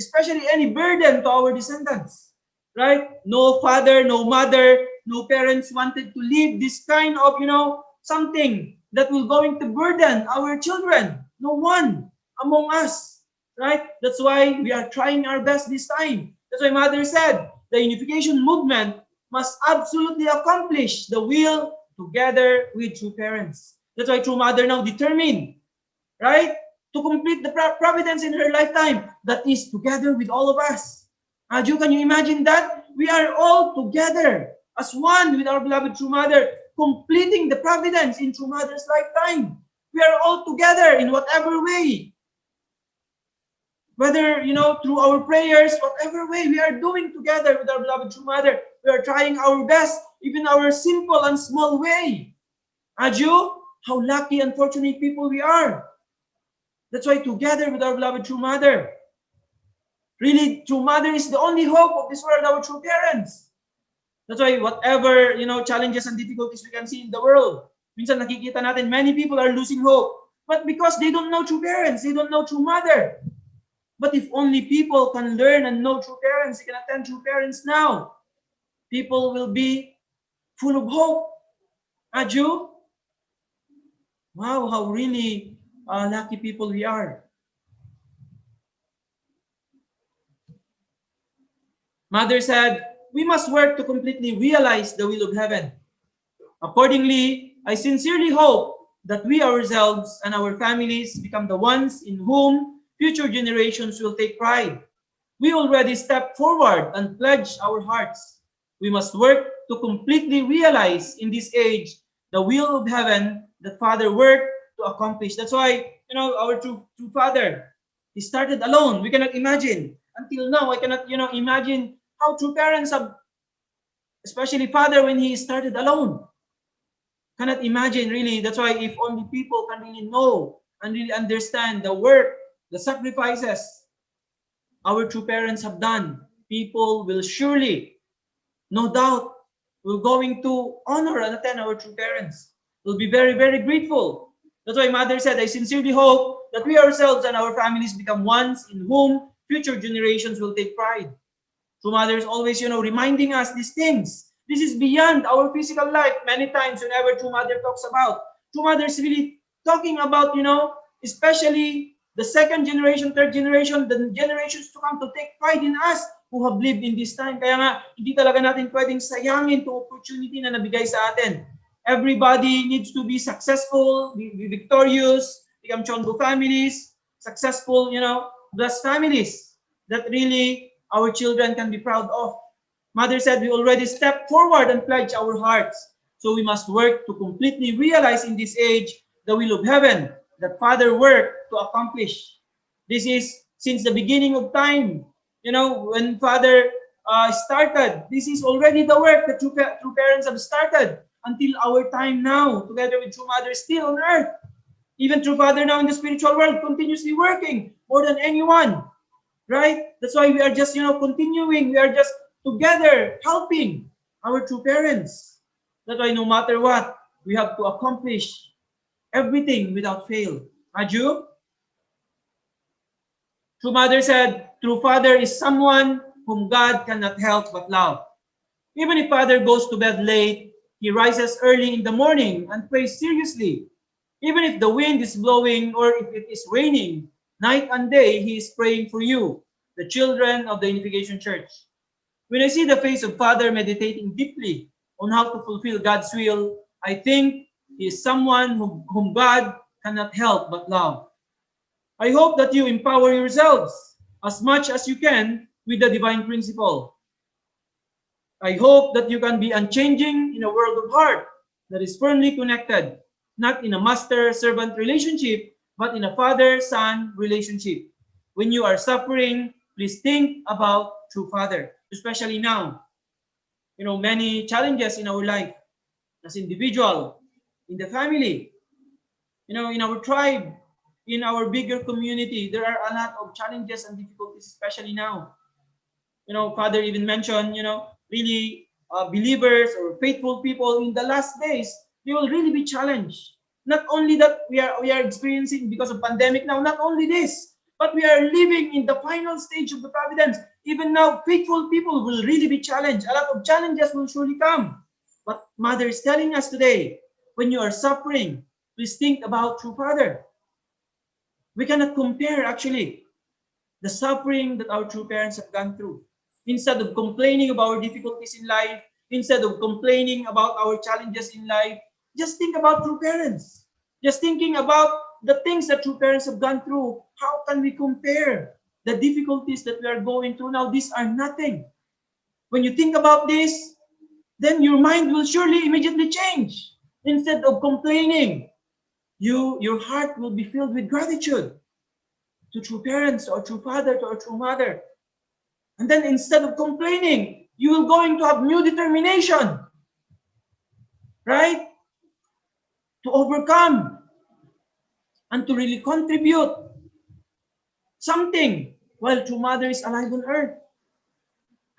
especially any burden to our descendants, right? No father, no mother, no parents wanted to leave this kind of, something that will going to burden our children. No one among us, right? That's why we are trying our best this time. That's why Mother said, the unification movement must absolutely accomplish the will together with true parents. That's why True Mother now determined, right, to complete the providence in her lifetime. That is together with all of us. Aju, can you imagine that? We are all together as one with our beloved True Mother, completing the providence in True Mother's lifetime. We are all together in whatever way. Whether, through our prayers, whatever way we are doing together with our beloved True Mother, we are trying our best, even our simple and small way. Aju, how lucky and fortunate people we are. That's why together with our beloved True Mother, really, True Mother is the only hope of this world, our true parents. That's why whatever, challenges and difficulties we can see in the world, minsan nakikita natin, many people are losing hope. But because they don't know true parents, they don't know True Mother. But if only people can learn and know true parents, they can attend true parents now, people will be full of hope. Aju? Wow, how really lucky people we are. Mother said, we must work to completely realize the will of heaven. Accordingly, I sincerely hope that we ourselves and our families become the ones in whom future generations will take pride. We already stepped forward and pledged our hearts. We must work to completely realize in this age the will of heaven that Father worked to accomplish. That's why, our true Father, he started alone. We cannot imagine. Until now, I cannot, imagine how true parents have, especially Father, when he started alone. Cannot imagine, really. That's why if only people can really know and really understand the work, the sacrifices our true parents have done, people will surely, no doubt, will going to honor and attend our true parents. We'll be very, very grateful. That's why Mother said, I sincerely hope that we ourselves and our families become ones in whom future generations will take pride. True Mother is always, reminding us these things. This is beyond our physical life. Many times, whenever True Mother talks about, True Mother is really talking about, especially the second generation, third generation, the generations to come to take pride in us who have lived in this time. Kaya nga, hindi talaga natin pwedeng sayangin itong opportunity na nabigay sa atin. Everybody needs to be successful, be victorious, become Chongo families, successful, blessed families that really our children can be proud of. Mother said we already stepped forward and pledged our hearts. So we must work to completely realize in this age the will of heaven that Father worked to accomplish. This is since the beginning of time. When Father started, this is already the work that true parents have started until our time now, together with True Mother still on earth. Even True Father now in the spiritual world continuously working more than anyone. Right? That's why we are just, continuing. We are just together helping our true parents. That's why no matter what, we have to accomplish everything without fail. Aju? True Mother said, True Father is someone whom God cannot help but love. Even if Father goes to bed late, he rises early in the morning and prays seriously. Even if the wind is blowing or if it is raining, night and day, he is praying for you, the children of the Unification Church. When I see the face of Father meditating deeply on how to fulfill God's will, I think he is someone whom God cannot help but love. I hope that you empower yourselves as much as you can with the divine principle. I hope that you can be unchanging in a world of heart that is firmly connected, not in a master-servant relationship, but in a father-son relationship. When you are suffering, please think about true father, especially now. Many challenges in our life as individual, in the family, in our tribe, in our bigger community. There are a lot of challenges and difficulties, especially now. Father even mentioned, really believers or faithful people in the last days, they will really be challenged. Not only that we are experiencing because of pandemic now, not only this, but we are living in the final stage of the providence. Even now, faithful people will really be challenged. A lot of challenges will surely come. But Mother is telling us today, when you are suffering, please think about true Father. We cannot compare actually the suffering that our true parents have gone through. Instead of complaining about our difficulties in life, instead of complaining about our challenges in life, just think about true parents. Just thinking about the things that true parents have gone through. How can we compare the difficulties that we are going through now? These are nothing. When you think about this, then your mind will surely immediately change. Instead of complaining, your heart will be filled with gratitude to true parents or true father or true mother. And then instead of complaining, you will going to have new determination, right? To overcome and to really contribute something while true mother is alive on earth.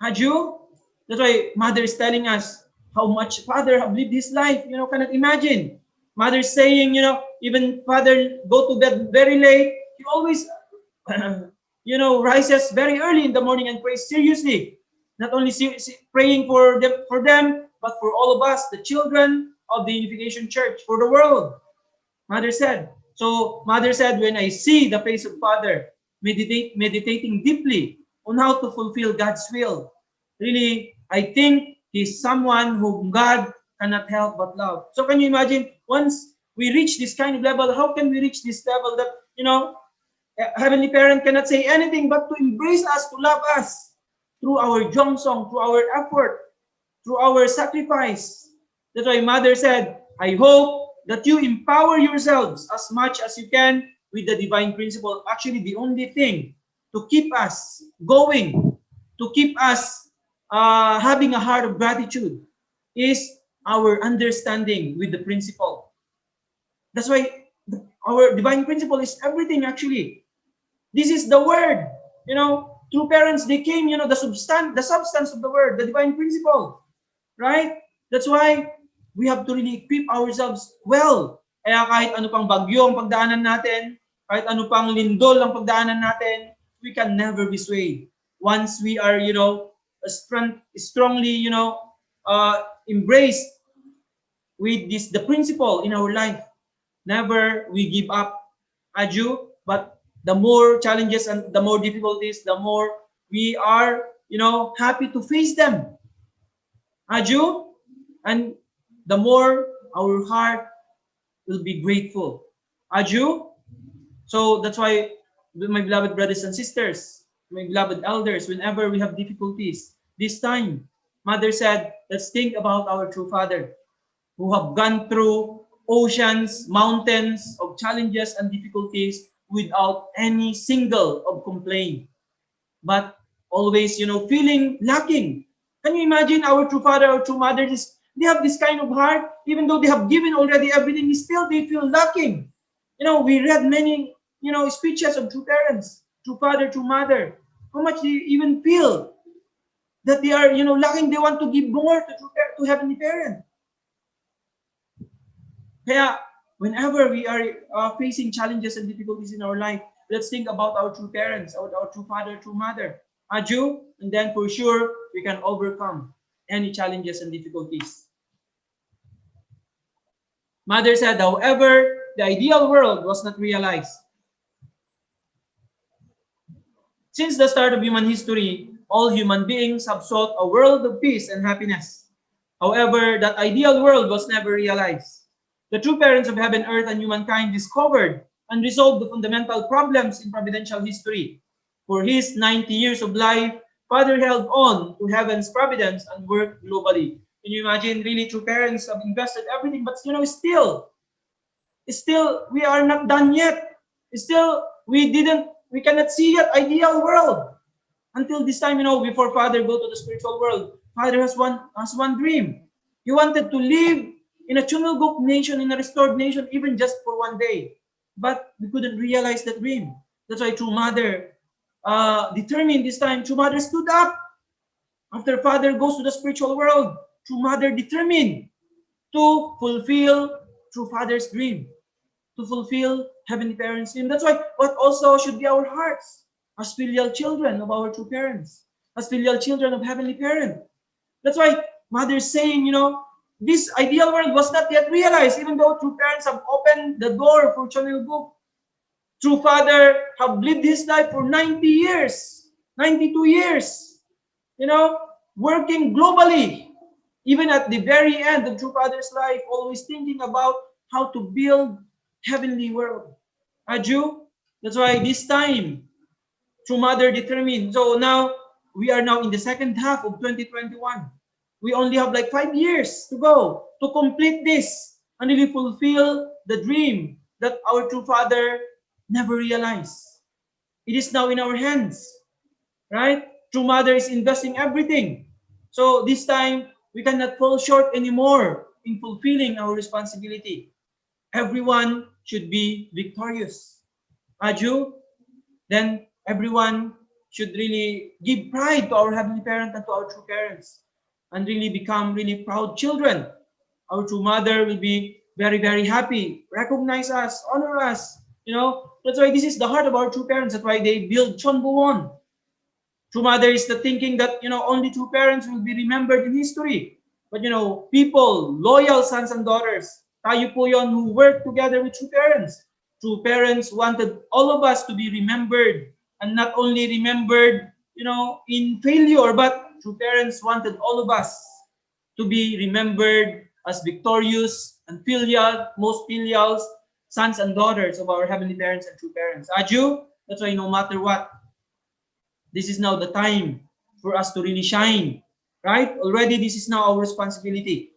Had you? That's why Mother is telling us how much Father have lived his life. Cannot imagine. Mother is saying, even Father go to bed very late. He always, rises very early in the morning and prays seriously. Not only praying for them, but for all of us, the children of the Unification Church, for the world. Mother said. So Mother said, when I see the face of Father, meditating deeply on how to fulfill God's will, really, I think he's someone whom God cannot help but love. So can you imagine, once we reach this kind of level, how can we reach this level that, Heavenly Parent cannot say anything but to embrace us, to love us through our jongsong, through our effort, through our sacrifice. That's why Mother said, I hope that you empower yourselves as much as you can with the divine principle. Actually, the only thing to keep us going, to keep us having a heart of gratitude is our understanding with the principle. That's why our divine principle is everything actually. This is the word. True parents, they came, the substance of the word, the divine principle. Right? That's why we have to really equip ourselves well. Kaya kahit ano pang bagyo ang pagdaanan natin, kahit ano pang lindol ang pagdaanan natin, we can never be swayed. Once we are, strongly, embraced with the principle in our life, never we give up. Aju, but the more challenges and the more difficulties, the more we are, happy to face them. Aju, and the more our heart will be grateful. Aju. So that's why, my beloved brothers and sisters, my beloved elders, whenever we have difficulties, this time, Mother said, let's think about our true Father who have gone through oceans, mountains of challenges and difficulties without any single of complaint, but always, feeling lacking. Can you imagine our true Father or true Mother? They have this kind of heart, even though they have given already everything, still they feel lacking. We read many, speeches of true parents, true Father, true Mother. How much they even feel that they are, lacking. They want to give more to Heavenly Parent. Kaya, whenever we are facing challenges and difficulties in our life, let's think about our true parents, our true Father, true Mother. Aju, and then for sure, we can overcome any challenges and difficulties. Mother said, however, the ideal world was not realized. Since the start of human history, all human beings have sought a world of peace and happiness. However, that ideal world was never realized. The true parents of heaven, earth, and humankind discovered and resolved the fundamental problems in providential history. For his 90 years of life, Father held on to heaven's providence and worked globally. Can you imagine? Really, true parents have invested everything, but still, we are not done yet. Still, we cannot see yet ideal world. Until this time, before Father go to the spiritual world, Father has one dream. He wanted to live in a Chunulguk nation, in a restored nation, even just for one day. But we couldn't realize that dream. That's why True Mother determined this time. True Mother stood up. After Father goes to the spiritual world, True Mother determined to fulfill True Father's dream, to fulfill Heavenly Parents' dream. That's why what also should be our hearts as filial children of our true parents, as filial children of Heavenly Parent. That's why Mother is saying, this ideal world was not yet realized, even though true parents have opened the door for Chonilguk. True Father have lived his life for 90 years, 92 years, working globally. Even at the very end of True Father's life, always thinking about how to build heavenly world. Aju, that's why this time, True Mother determined. So now, we are now in the second half of 2021. We only have like 5 years to go to complete this and really fulfill the dream that our True Father never realized. It is now in our hands, right? True Mother is investing everything. So this time, we cannot fall short anymore in fulfilling our responsibility. Everyone should be victorious. Aju, then everyone should really give pride to our Heavenly Parent and to our true parents and really become really proud children. Our True Mother will be very, very happy, recognize us, honor us. That's why this is the heart of our true parents. That's why they build Chonbuwon. True Mother is the thinking that, only true parents will be remembered in history. But, people, loyal sons and daughters, tayo po yon who work together with true parents. True parents wanted all of us to be remembered, and not only remembered, in failure, but true parents wanted all of us to be remembered as victorious and filial, most filial sons and daughters of our Heavenly Parents and true parents. Aju, that's why no matter what, this is now the time for us to really shine, right? Already, this is now our responsibility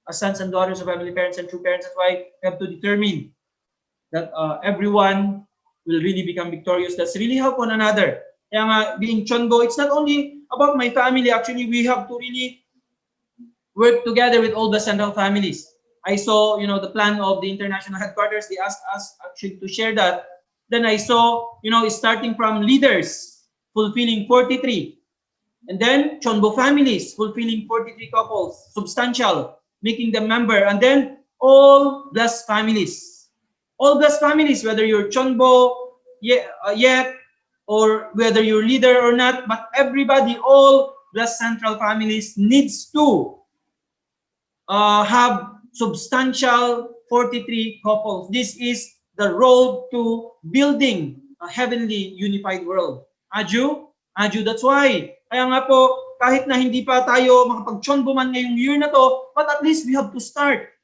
as sons and daughters of Heavenly Parents and true parents. That's why we have to determine that everyone will really become victorious. Let's really help one another. Kaya nga, being Chonbo, it's not only about my family. Actually, we have to really work together with all the central families. I saw, the plan of the international headquarters. They asked us actually to share that. Then I saw, starting from leaders, fulfilling 43. And then Chonbo families, fulfilling 43 couples, substantial, making them member. And then all blessed families. All blessed families, whether you're Chonbo yet, or whether you're leader or not, but everybody, all blessed central families needs to have substantial 43 couples. This is the road to building a heavenly unified world. Aju, that's why. Kaya nga po, kahit na hindi pa tayo makapag-chonbo man ngayong year na to, but at least we have to start.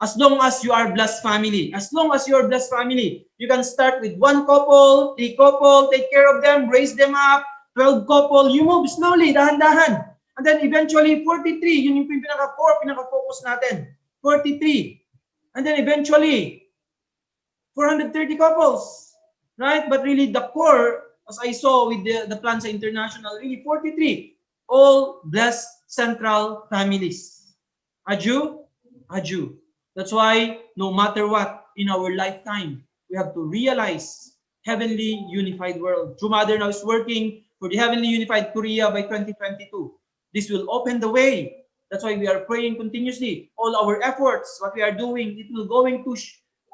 As long as you are blessed family, you can start with 1 couple, 3 couple, take care of them, raise them up, 12 couple, you move slowly, dahan-dahan. And then eventually, 43, yun yung pinaka-core, pinaka-focus natin. 43. And then eventually, 430 couples. Right? But really the core, as I saw with the plans international, really 43. All blessed central families. Aju. That's why no matter what in our lifetime, we have to realize heavenly unified world. True Mother now is working for the heavenly unified Korea by 2022. This will open the way. That's why we are praying continuously. All our efforts, what we are doing, it will going to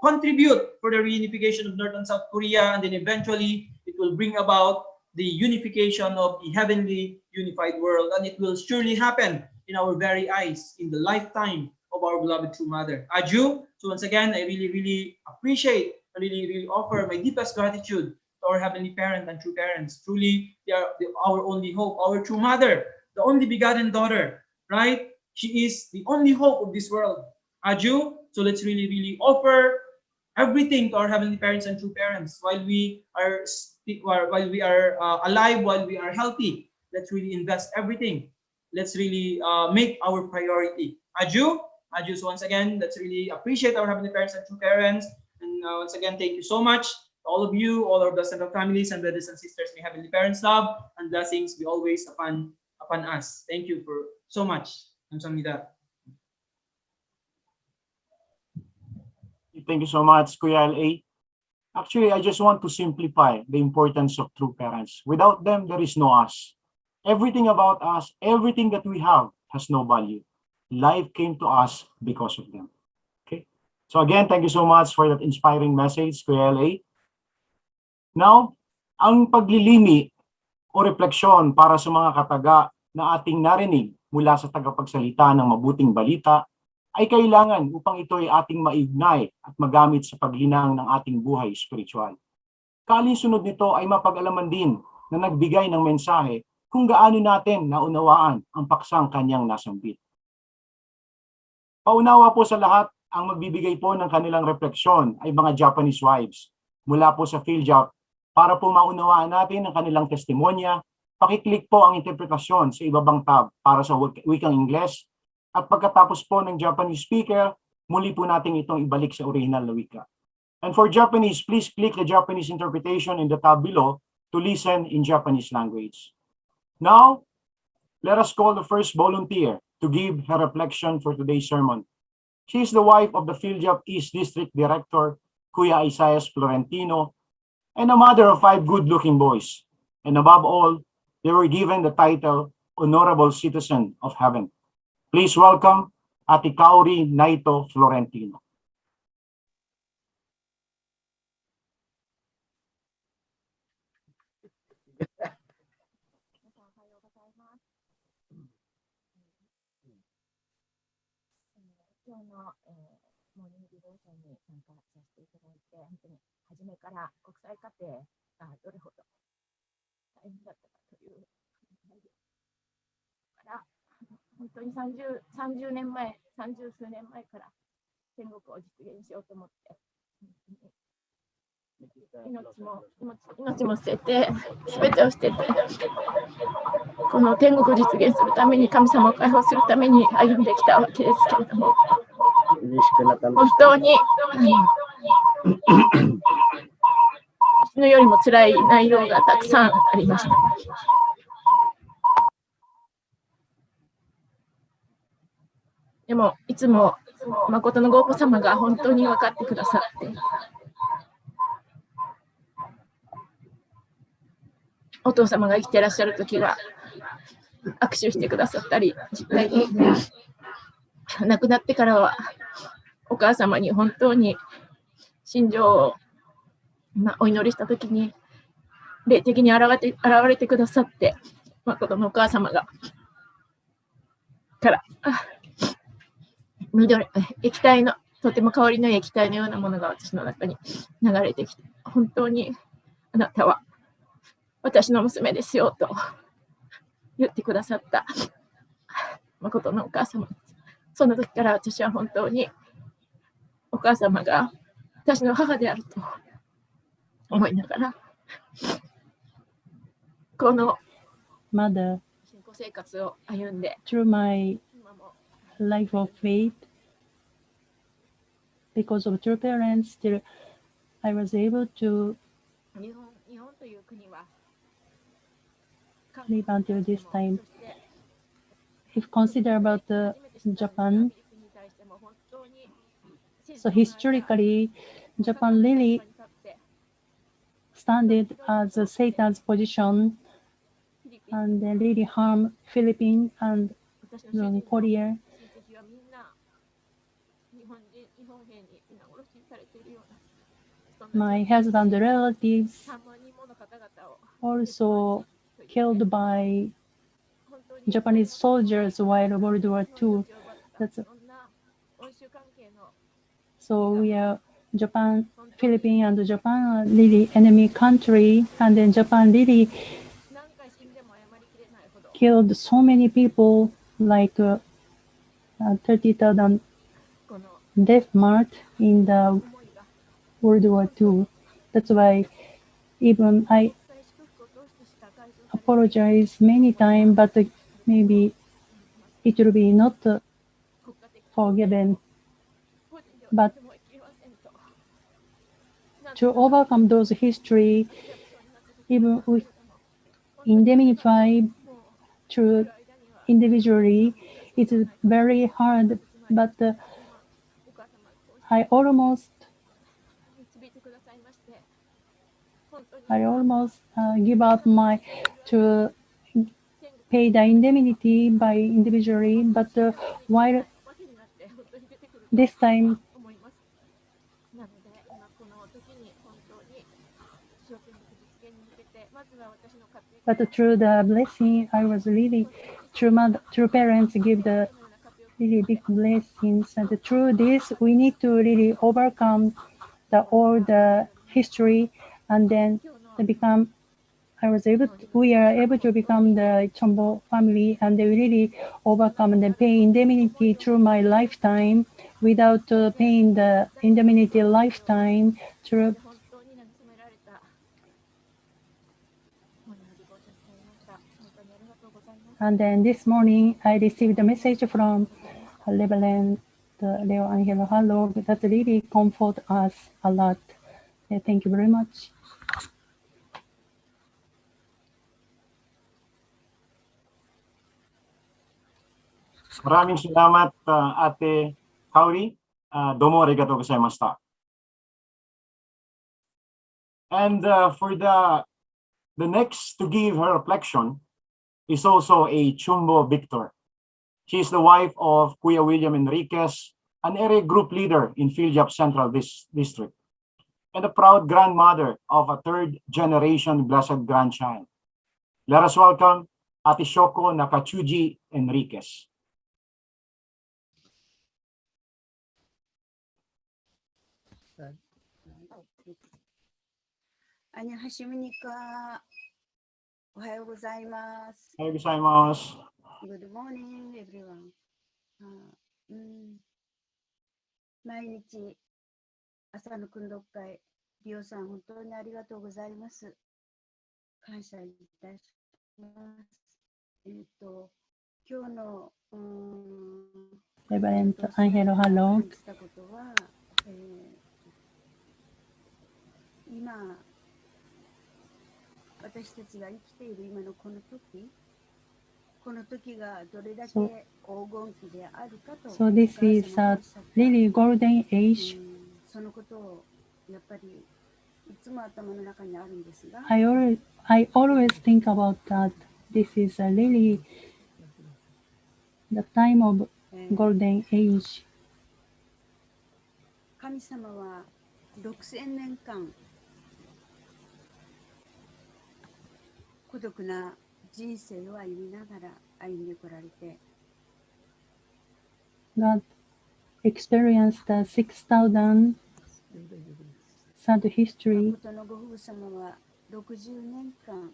contribute for the reunification of North and South Korea, and then eventually it will bring about the unification of the heavenly unified world, and it will surely happen in our very eyes in the lifetime of our beloved True Mother. Aju. So once again, I really appreciate, I really offer my deepest gratitude to our Heavenly Parent and True Parents. Truly, they are our only hope, our True Mother, the only begotten daughter, right? She is the only hope of this world. Aju. So let's really offer everything to our Heavenly Parents and True Parents while we are alive, while we are healthy. let's really invest everything. Let's really make our priority. Aju, so once again, let's really appreciate our heavenly parents and true parents. And once again, thank you so much to all of you, all of the central families and brothers and sisters. May heavenly parents' love and blessings be always upon us. Thank you for so much. 감사합니다. Thank you so much, Kuya LA. Actually, I just want to simplify the importance of true parents. Without them, there is no us. Everything about us, everything that we have has no value. Life came to us because of them. Okay? So again, thank you so much for that inspiring message, Kuya LA. Now, ang paglilimi o refleksyon para sa mga kataga na ating narinig mula sa tagapagsalita ng mabuting balita ay kailangan upang ito ay ating maignay at magamit sa paglinang ng ating buhay spiritual. Kalinsunod nito ay mapag-alaman din na nagbigay ng mensahe kung gaano natin naunawaan ang paksang kanyang nasambit. Paunawa po sa lahat, ang magbibigay po ng kanilang refleksyon ay mga Japanese wives mula po sa PhilJap. Para po maunawaan natin ang kanilang testimonya, pakiclick po ang interpretasyon sa ibabang tab para sa wikang Ingles. At pagkatapos po ng Japanese speaker, muli po natin itong ibalik sa original na wika. And for Japanese, please click the Japanese interpretation in the tab below to listen in Japanese language. Now, let us call the first volunteer to give her reflection for today's sermon. She is the wife of the PhilJap East District Director, Kuya Isaias Florentino, and a mother of 5 good-looking boys. And above all, they were given the title Honorable Citizen of Heaven. Please welcome Ate Kaori Naito Florentino. Mother, through my life of faith, because of true parents, still I was able to live until this time. If consider about Japan, so historically, Japan really standed as Satan's position and they really harm Philippines and Korea. My husband relatives also killed by Japanese soldiers while World War II. So we are Japan, Philippines and Japan are really enemy country, and then Japan really killed so many people, like 30,000 death marked in the World War II. That's why even I apologize many times, but maybe it will be not forgiven. But to overcome those history, even with indemnify to individually, it is very hard. But I almost give up my to pay the indemnity by individually, but while this time, but through the blessing, I was really true parents give the really big blessings, and through this, we need to really overcome all the history, and then become. We are able to become the Chombo family, and they really overcome and pay indemnity through my lifetime without paying the indemnity lifetime through. And then this morning, I received a message from Reverend Leo Angelo Hallo that really comfort us a lot. Thank you very much. Maraming salamat, Ate Kaori. Domo arigatou gozaimashita. And for the next to give her reflection is also a Chumbo Victor. She is the wife of Kuya William Enriquez, an area group leader in Philjap Central District, and a proud grandmother of a third-generation blessed grandchild. Let us welcome Ate Shoko Nakachuji Enriquez. 안녕하십니까. おはようございます。おはようございます。Good morning, everyone. 毎日朝の訓読会、リオさん本当にありがとうございます。感謝いたします。今日のReverend Angelo Hallo. 感じたことは、今私たちが生きている今のこの時がどれだけ黄金期であるかと。So this is a really golden age. そのことをやっぱりいつも頭の中にあるんですが。I always think about that. This is a really the time of golden age. 神様は6000年間孤独な人生を歩みながら歩んでこられて God experienced the 6,000 sad history. 誠のご父様は60年間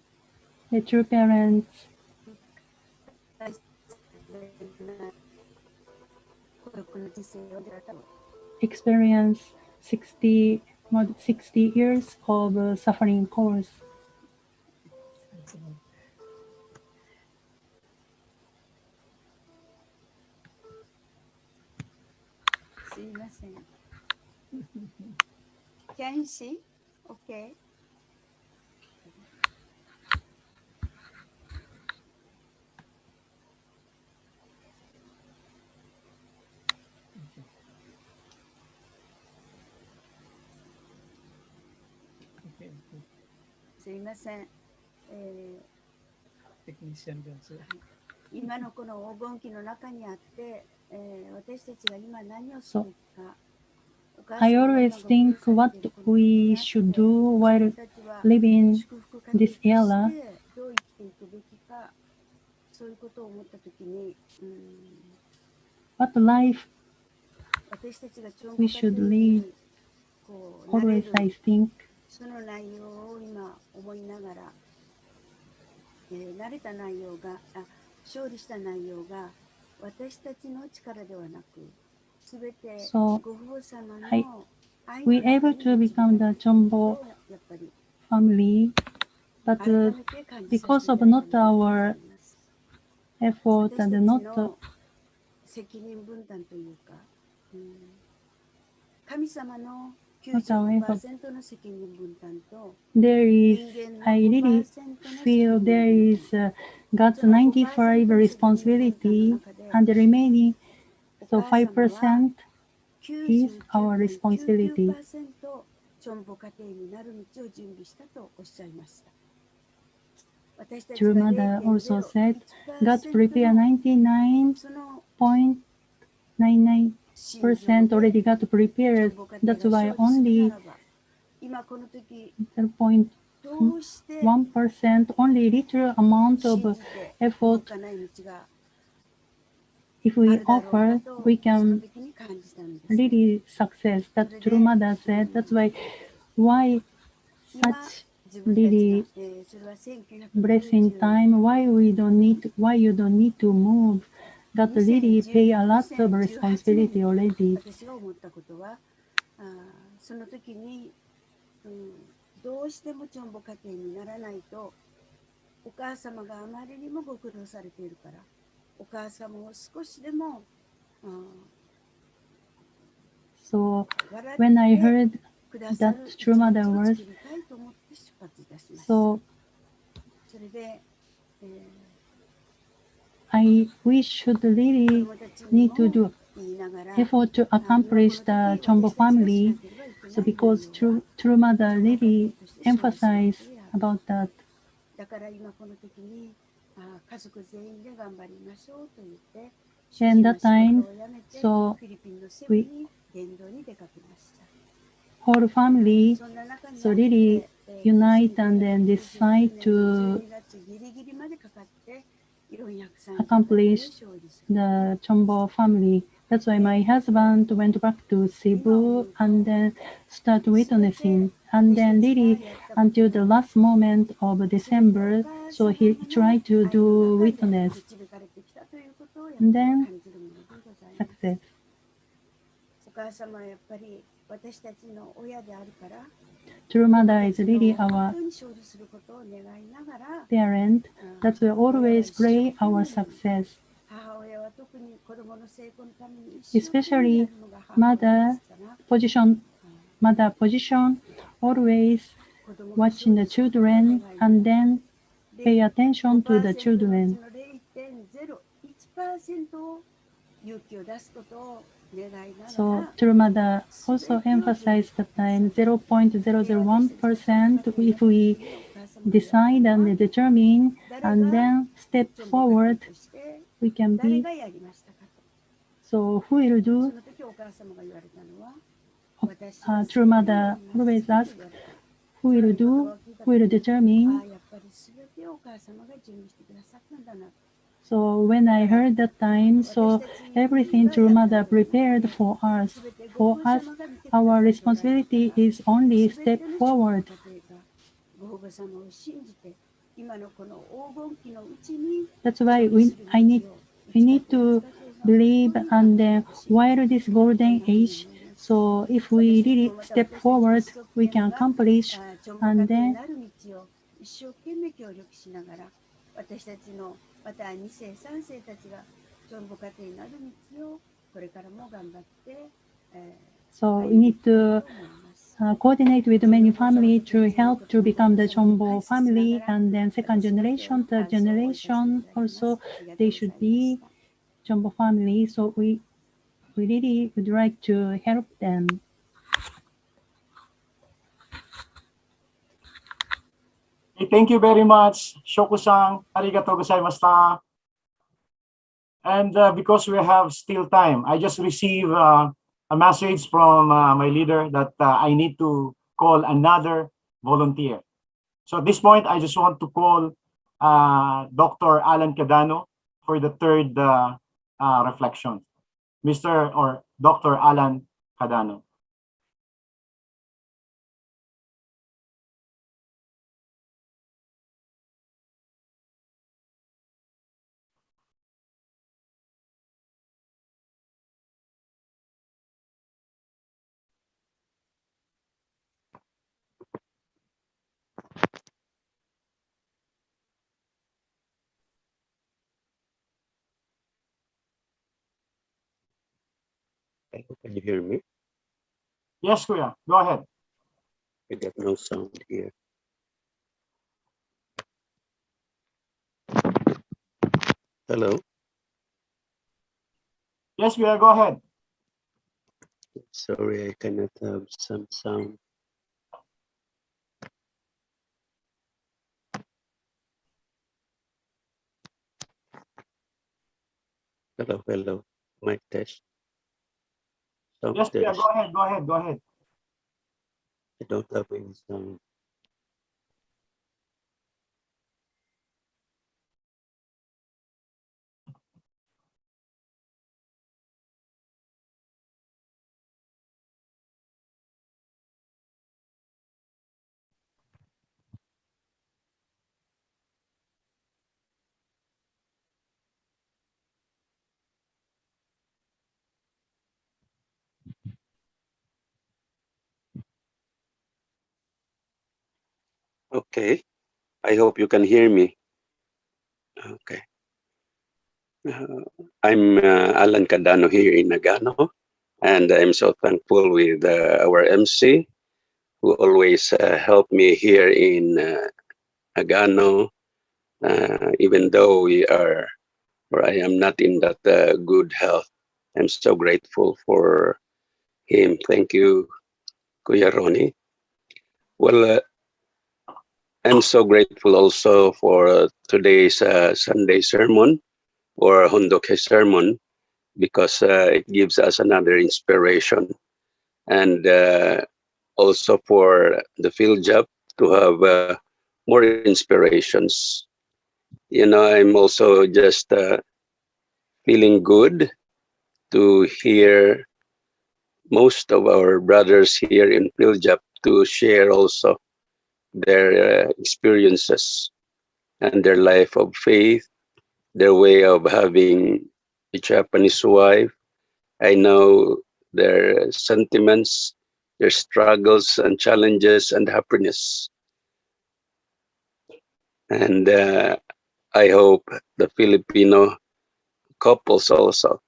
The true parents 孤独な人生を歩んでられた experience 60 years of suffering course. すいません。Can you see? Okay. すいません。今のこの黄金期の中にあって、私たちが今何をするか。I always think what we should do while living this era. どう生きていくべきか、そういうことを思ったときに、What life 私たちが we should live. Always I think. その内容を今思いながら、慣れた内容が、勝利した内容が私たちの力ではなく、すべてご父様の愛の we able to become the Chombo family But 改めて感じさ because せてい of ただ not きたいと思 our います。 effort 私た and ち not の責任分担というか、神様の Not our effort. 95% の責任分担と there is, 人間の I really 5% の責 feel 任 there 分 is 担。 God's その 95 5% の責任分担の responsibility 中で and the remaining, お so 母様は 5% is our responsibility. 99.99% チョンボ家庭になる道を準備したとおっしゃいました。私たち True が Mother also said, God 0.01% prepare のその 99.99% already got チョ prepared. ンボ家庭 That's が why 勝利するな only らば、今この時 0.1% どうして only little amount 信 of じて動 effort かない道が if あ we るだろうか offer, と we その can 時に感じたんです。 really success. That True Mother said. That's why 今 such 自分たち really が、それは blessing time. Why you don't need to move. That really pay a lot of responsibility already. 私が思ったことは、その時に、どうしてもチョンボ家庭にならないと、お母様があまりにもご苦労されているから、お母様を少しでも、So when I heard くださ that る True Mother 一日を was 作りたいと思って出発いたしました。 so それで、we should 子 really 供たちに need to も do 言いながら、 effort to accomplish the Chombo family. So because True Mother really emphasize about that. だから今この時に家族全員で頑張りましょうと言って、 And that 主人 time, は仕事を辞めて so フィリピンのセブに伝道に出かけました。 whole family そんな中に so あって really unite and then decide 1999 to 年12月ギリギリまでかかって430 accomplish 勝利する。 the Chombo family. That's why my husband went back to Cebu and then start witnessing. And then really until the last moment of December, so he tried to do witness. 導かれてきたということをやっぱ And り then 感じるものでございます。 success. お母様はやっぱり私たちの親であるから、 True Mother is really 本 our 当に勝利することを願いながら、 parent. That's why always pray our success. 母親は特に子供の成功のために一生懸命 Especially やるのが母親ですから、 mother position, always 子供が watching the children and then pay attention to the 5% children. のうちの 0.01% を勇気を出すことを願いなが So ら、 True Mother also emphasized the time 0.001%. If we decide and determine and then step forward, we can 誰 be. がやりましたかと。 So who will そ do? の時お母様が言われたのは、 True Mother always asks, who will do? Who will あ determine? あ、やっぱり全てお母様が準備してくださったんだな。 So when I heard that time, so everything True Mother prepared for us. For us, our responsibility is only step forward. ご保護様を信じて、今のこの黄金期のうちに、 That's why we need to believe and then while this golden age, so if we really step forward, we can accomplish and then 一生懸命協力しながら、私たちのまた2世3世たちがチョンボ家庭になる道をこれからも頑張って、so we need to coordinate with many families to help to become the Chombo family and then second generation, third generation also they should be Chombo family. So we really would like to help them. Thank you very much, Shoku-san. Arigatou gozaimashita. And because we have still time, I just received a message from my leader that I need to call another volunteer. So at this point, I just want to call Dr. Alan Cadano for the third reflection. Mr. or Dr. Alan Cadano. Can you hear me? Yes, Kuya. Go ahead. I got no sound here. Hello. Yes, Kuya. Go ahead. Sorry, I cannot have some sound. Hello, hello. Mic test. Sound Yes, Kuya. test. Go ahead. Go ahead. Go ahead. I don't have any sound. Okay. I hope you can hear me. Okay. I'm Alan Cadano here in Nagano, and I'm so thankful with our MC who always help me here in Nagano, even though we are, or I am not in that good health. I'm so grateful for him. Thank you, Kuya Ronnie. Well, I'm so grateful also for today's Sunday sermon or Hondoke sermon because it gives us another inspiration, and also for the field job to have more inspirations. You know, I'm also just feeling good to hear most of our brothers here in field job to share also their experiences and their life of faith, their way of having a Japanese wife. I know their sentiments, their struggles and challenges and happiness. And I hope the Filipino couples also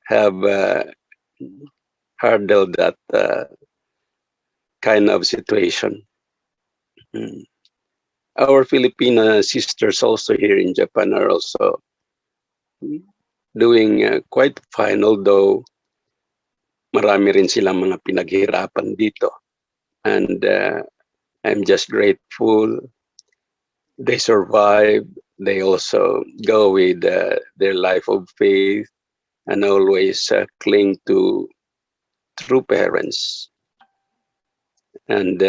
have handled that kind of situation. Mm. Our Filipino sisters also here in Japan are also doing quite fine, although marami rin silang mga pinaghirapan dito. And I'm just grateful they survive. They also go with their life of faith and always cling to true parents. And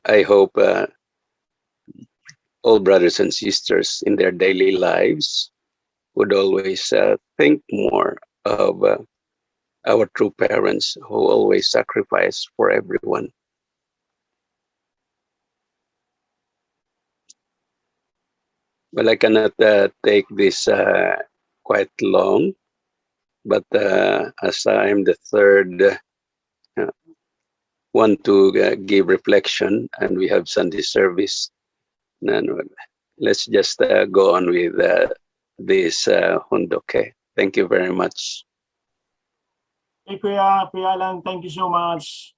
I hope all brothers and sisters in their daily lives would always think more of our true parents who always sacrifice for everyone. Well, I cannot take this quite long, but as I'm the third one to give reflection and we have Sunday service, then let's just go on with this Hondoke. Thank you very much. Hey, Kuya Alan, thank you so much.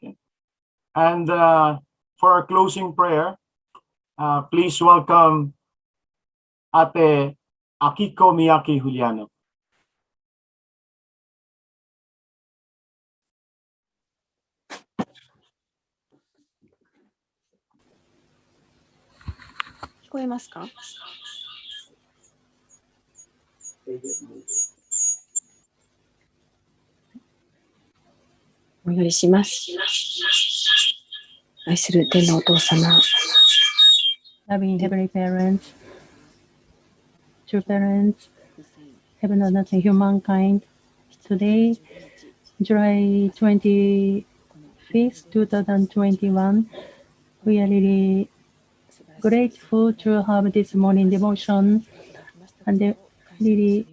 Okay. And for our closing prayer, please welcome Ate Akiko Miyaki Juliano. Loving Heavenly Parents, true parents, heaven or nothing, humankind. Today, July 25th, 2021, we are really grateful to have this morning devotion and really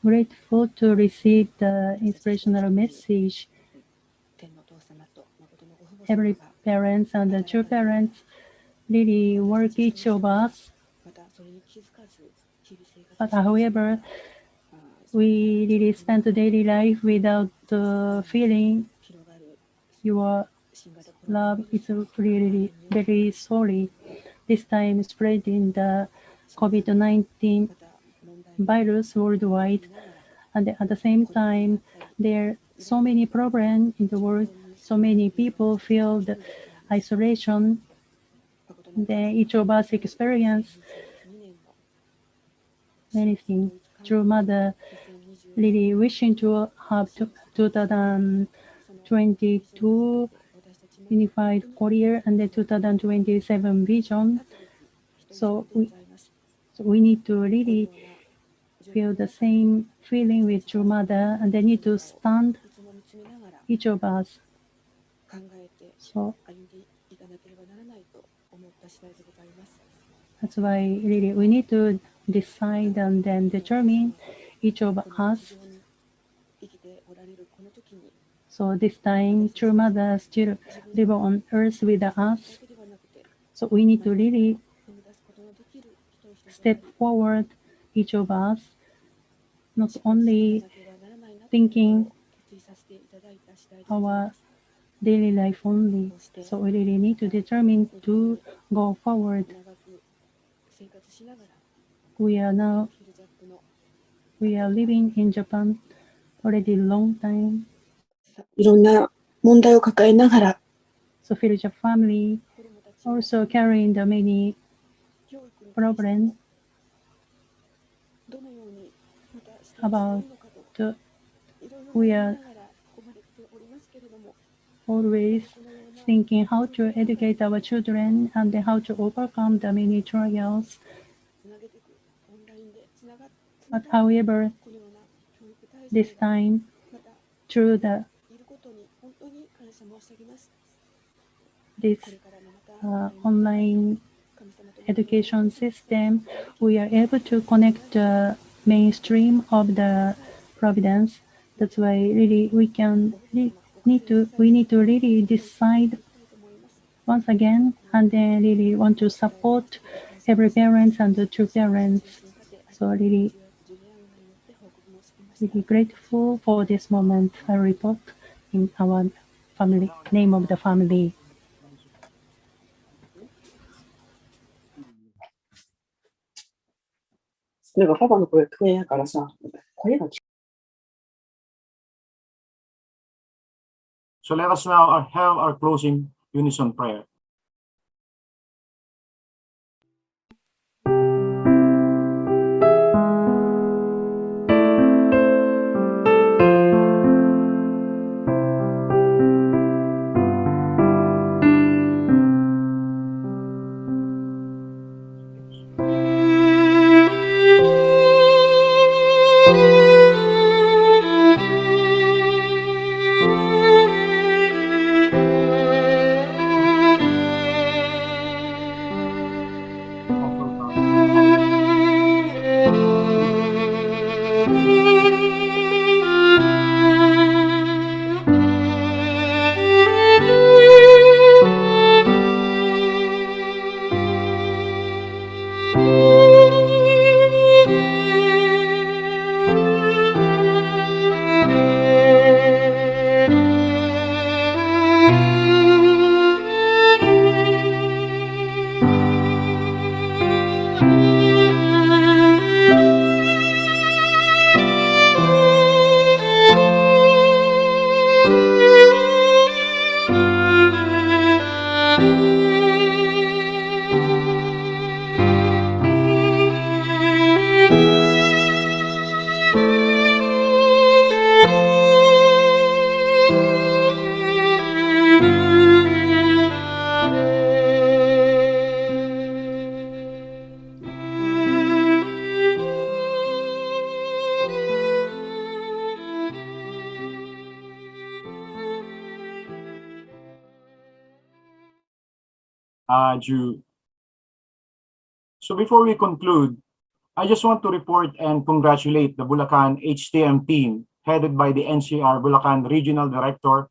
grateful to receive the inspirational message. Heavenly parents and the true parents really work each of us. But however, we really spend the daily life without feeling your love is really very sorry. This time spreading the COVID-19 virus worldwide, and at the same time, there are so many problems in the world. So many people feel the isolation. Then each of us experience many things. True mother really wishing to have 2022 unified Korea and the 2027 vision. So we need to really feel the same feeling with true mother, and they need to stand each of us. So that's why really we need to decide and then determine each of us. So this time, true mother still live on earth with us. So we need to really step forward, each of us, not only thinking our daily life only. So we really need to determine to go forward. We are living in Japan already long time. いろんな問題を抱えながら、So Philja family also carrying the many problems about we are always thinking how to educate our children and how to overcome the many trials. But however, this time, through this online education system, we are able to connect the mainstream of the providence. That's why really we need to really decide once again, and then really want to support every parents and the true parents. So really grateful for this moment. I report in our family name of the family. なんかパパの声聞こえやからさ、声が聞こえ So let us now have our closing unison prayer. So before we conclude, I just want to report and congratulate the Bulacan HTM team headed by the NCR Bulacan Regional Director,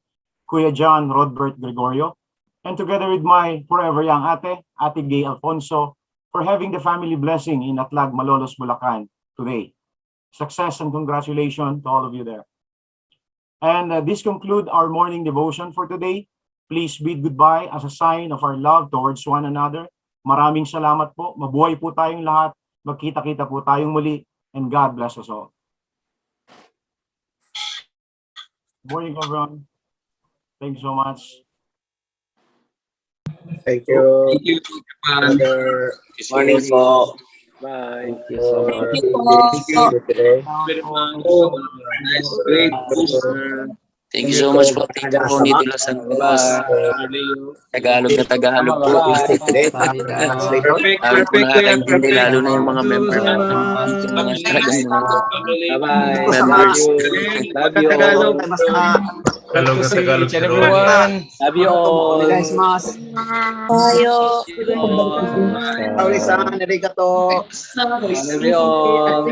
Kuya John Rodbert Gregorio, and together with my forever young Ate Gay Alfonso, for having the family blessing in Atlag, Malolos, Bulacan today. Success and congratulations to all of you there. And this concludes our morning devotion for today. Please bid goodbye as a sign of our love towards one another. Maraming salamat po. Mabuhay po tayong lahat. Magkita-kita po tayong muli. And God bless us all. Good morning, everyone. Thank you so much. Thank you. Thank you. Brother. Morning po. Bye. Thank you so much. Thank you today. Very much. Great teacher. Thank you so much po, Tito Ronnie de Los Santos. Tagalog na Tagalog po. Perfect, Lalo po perfect. nakakaintindi, lalo na yung mga member natin. Yung mga talagang mga Bye-bye. members. Love you. Tagalog. Tagalog na Tagalog. Everyone. Love you all. Arigato. Love you all.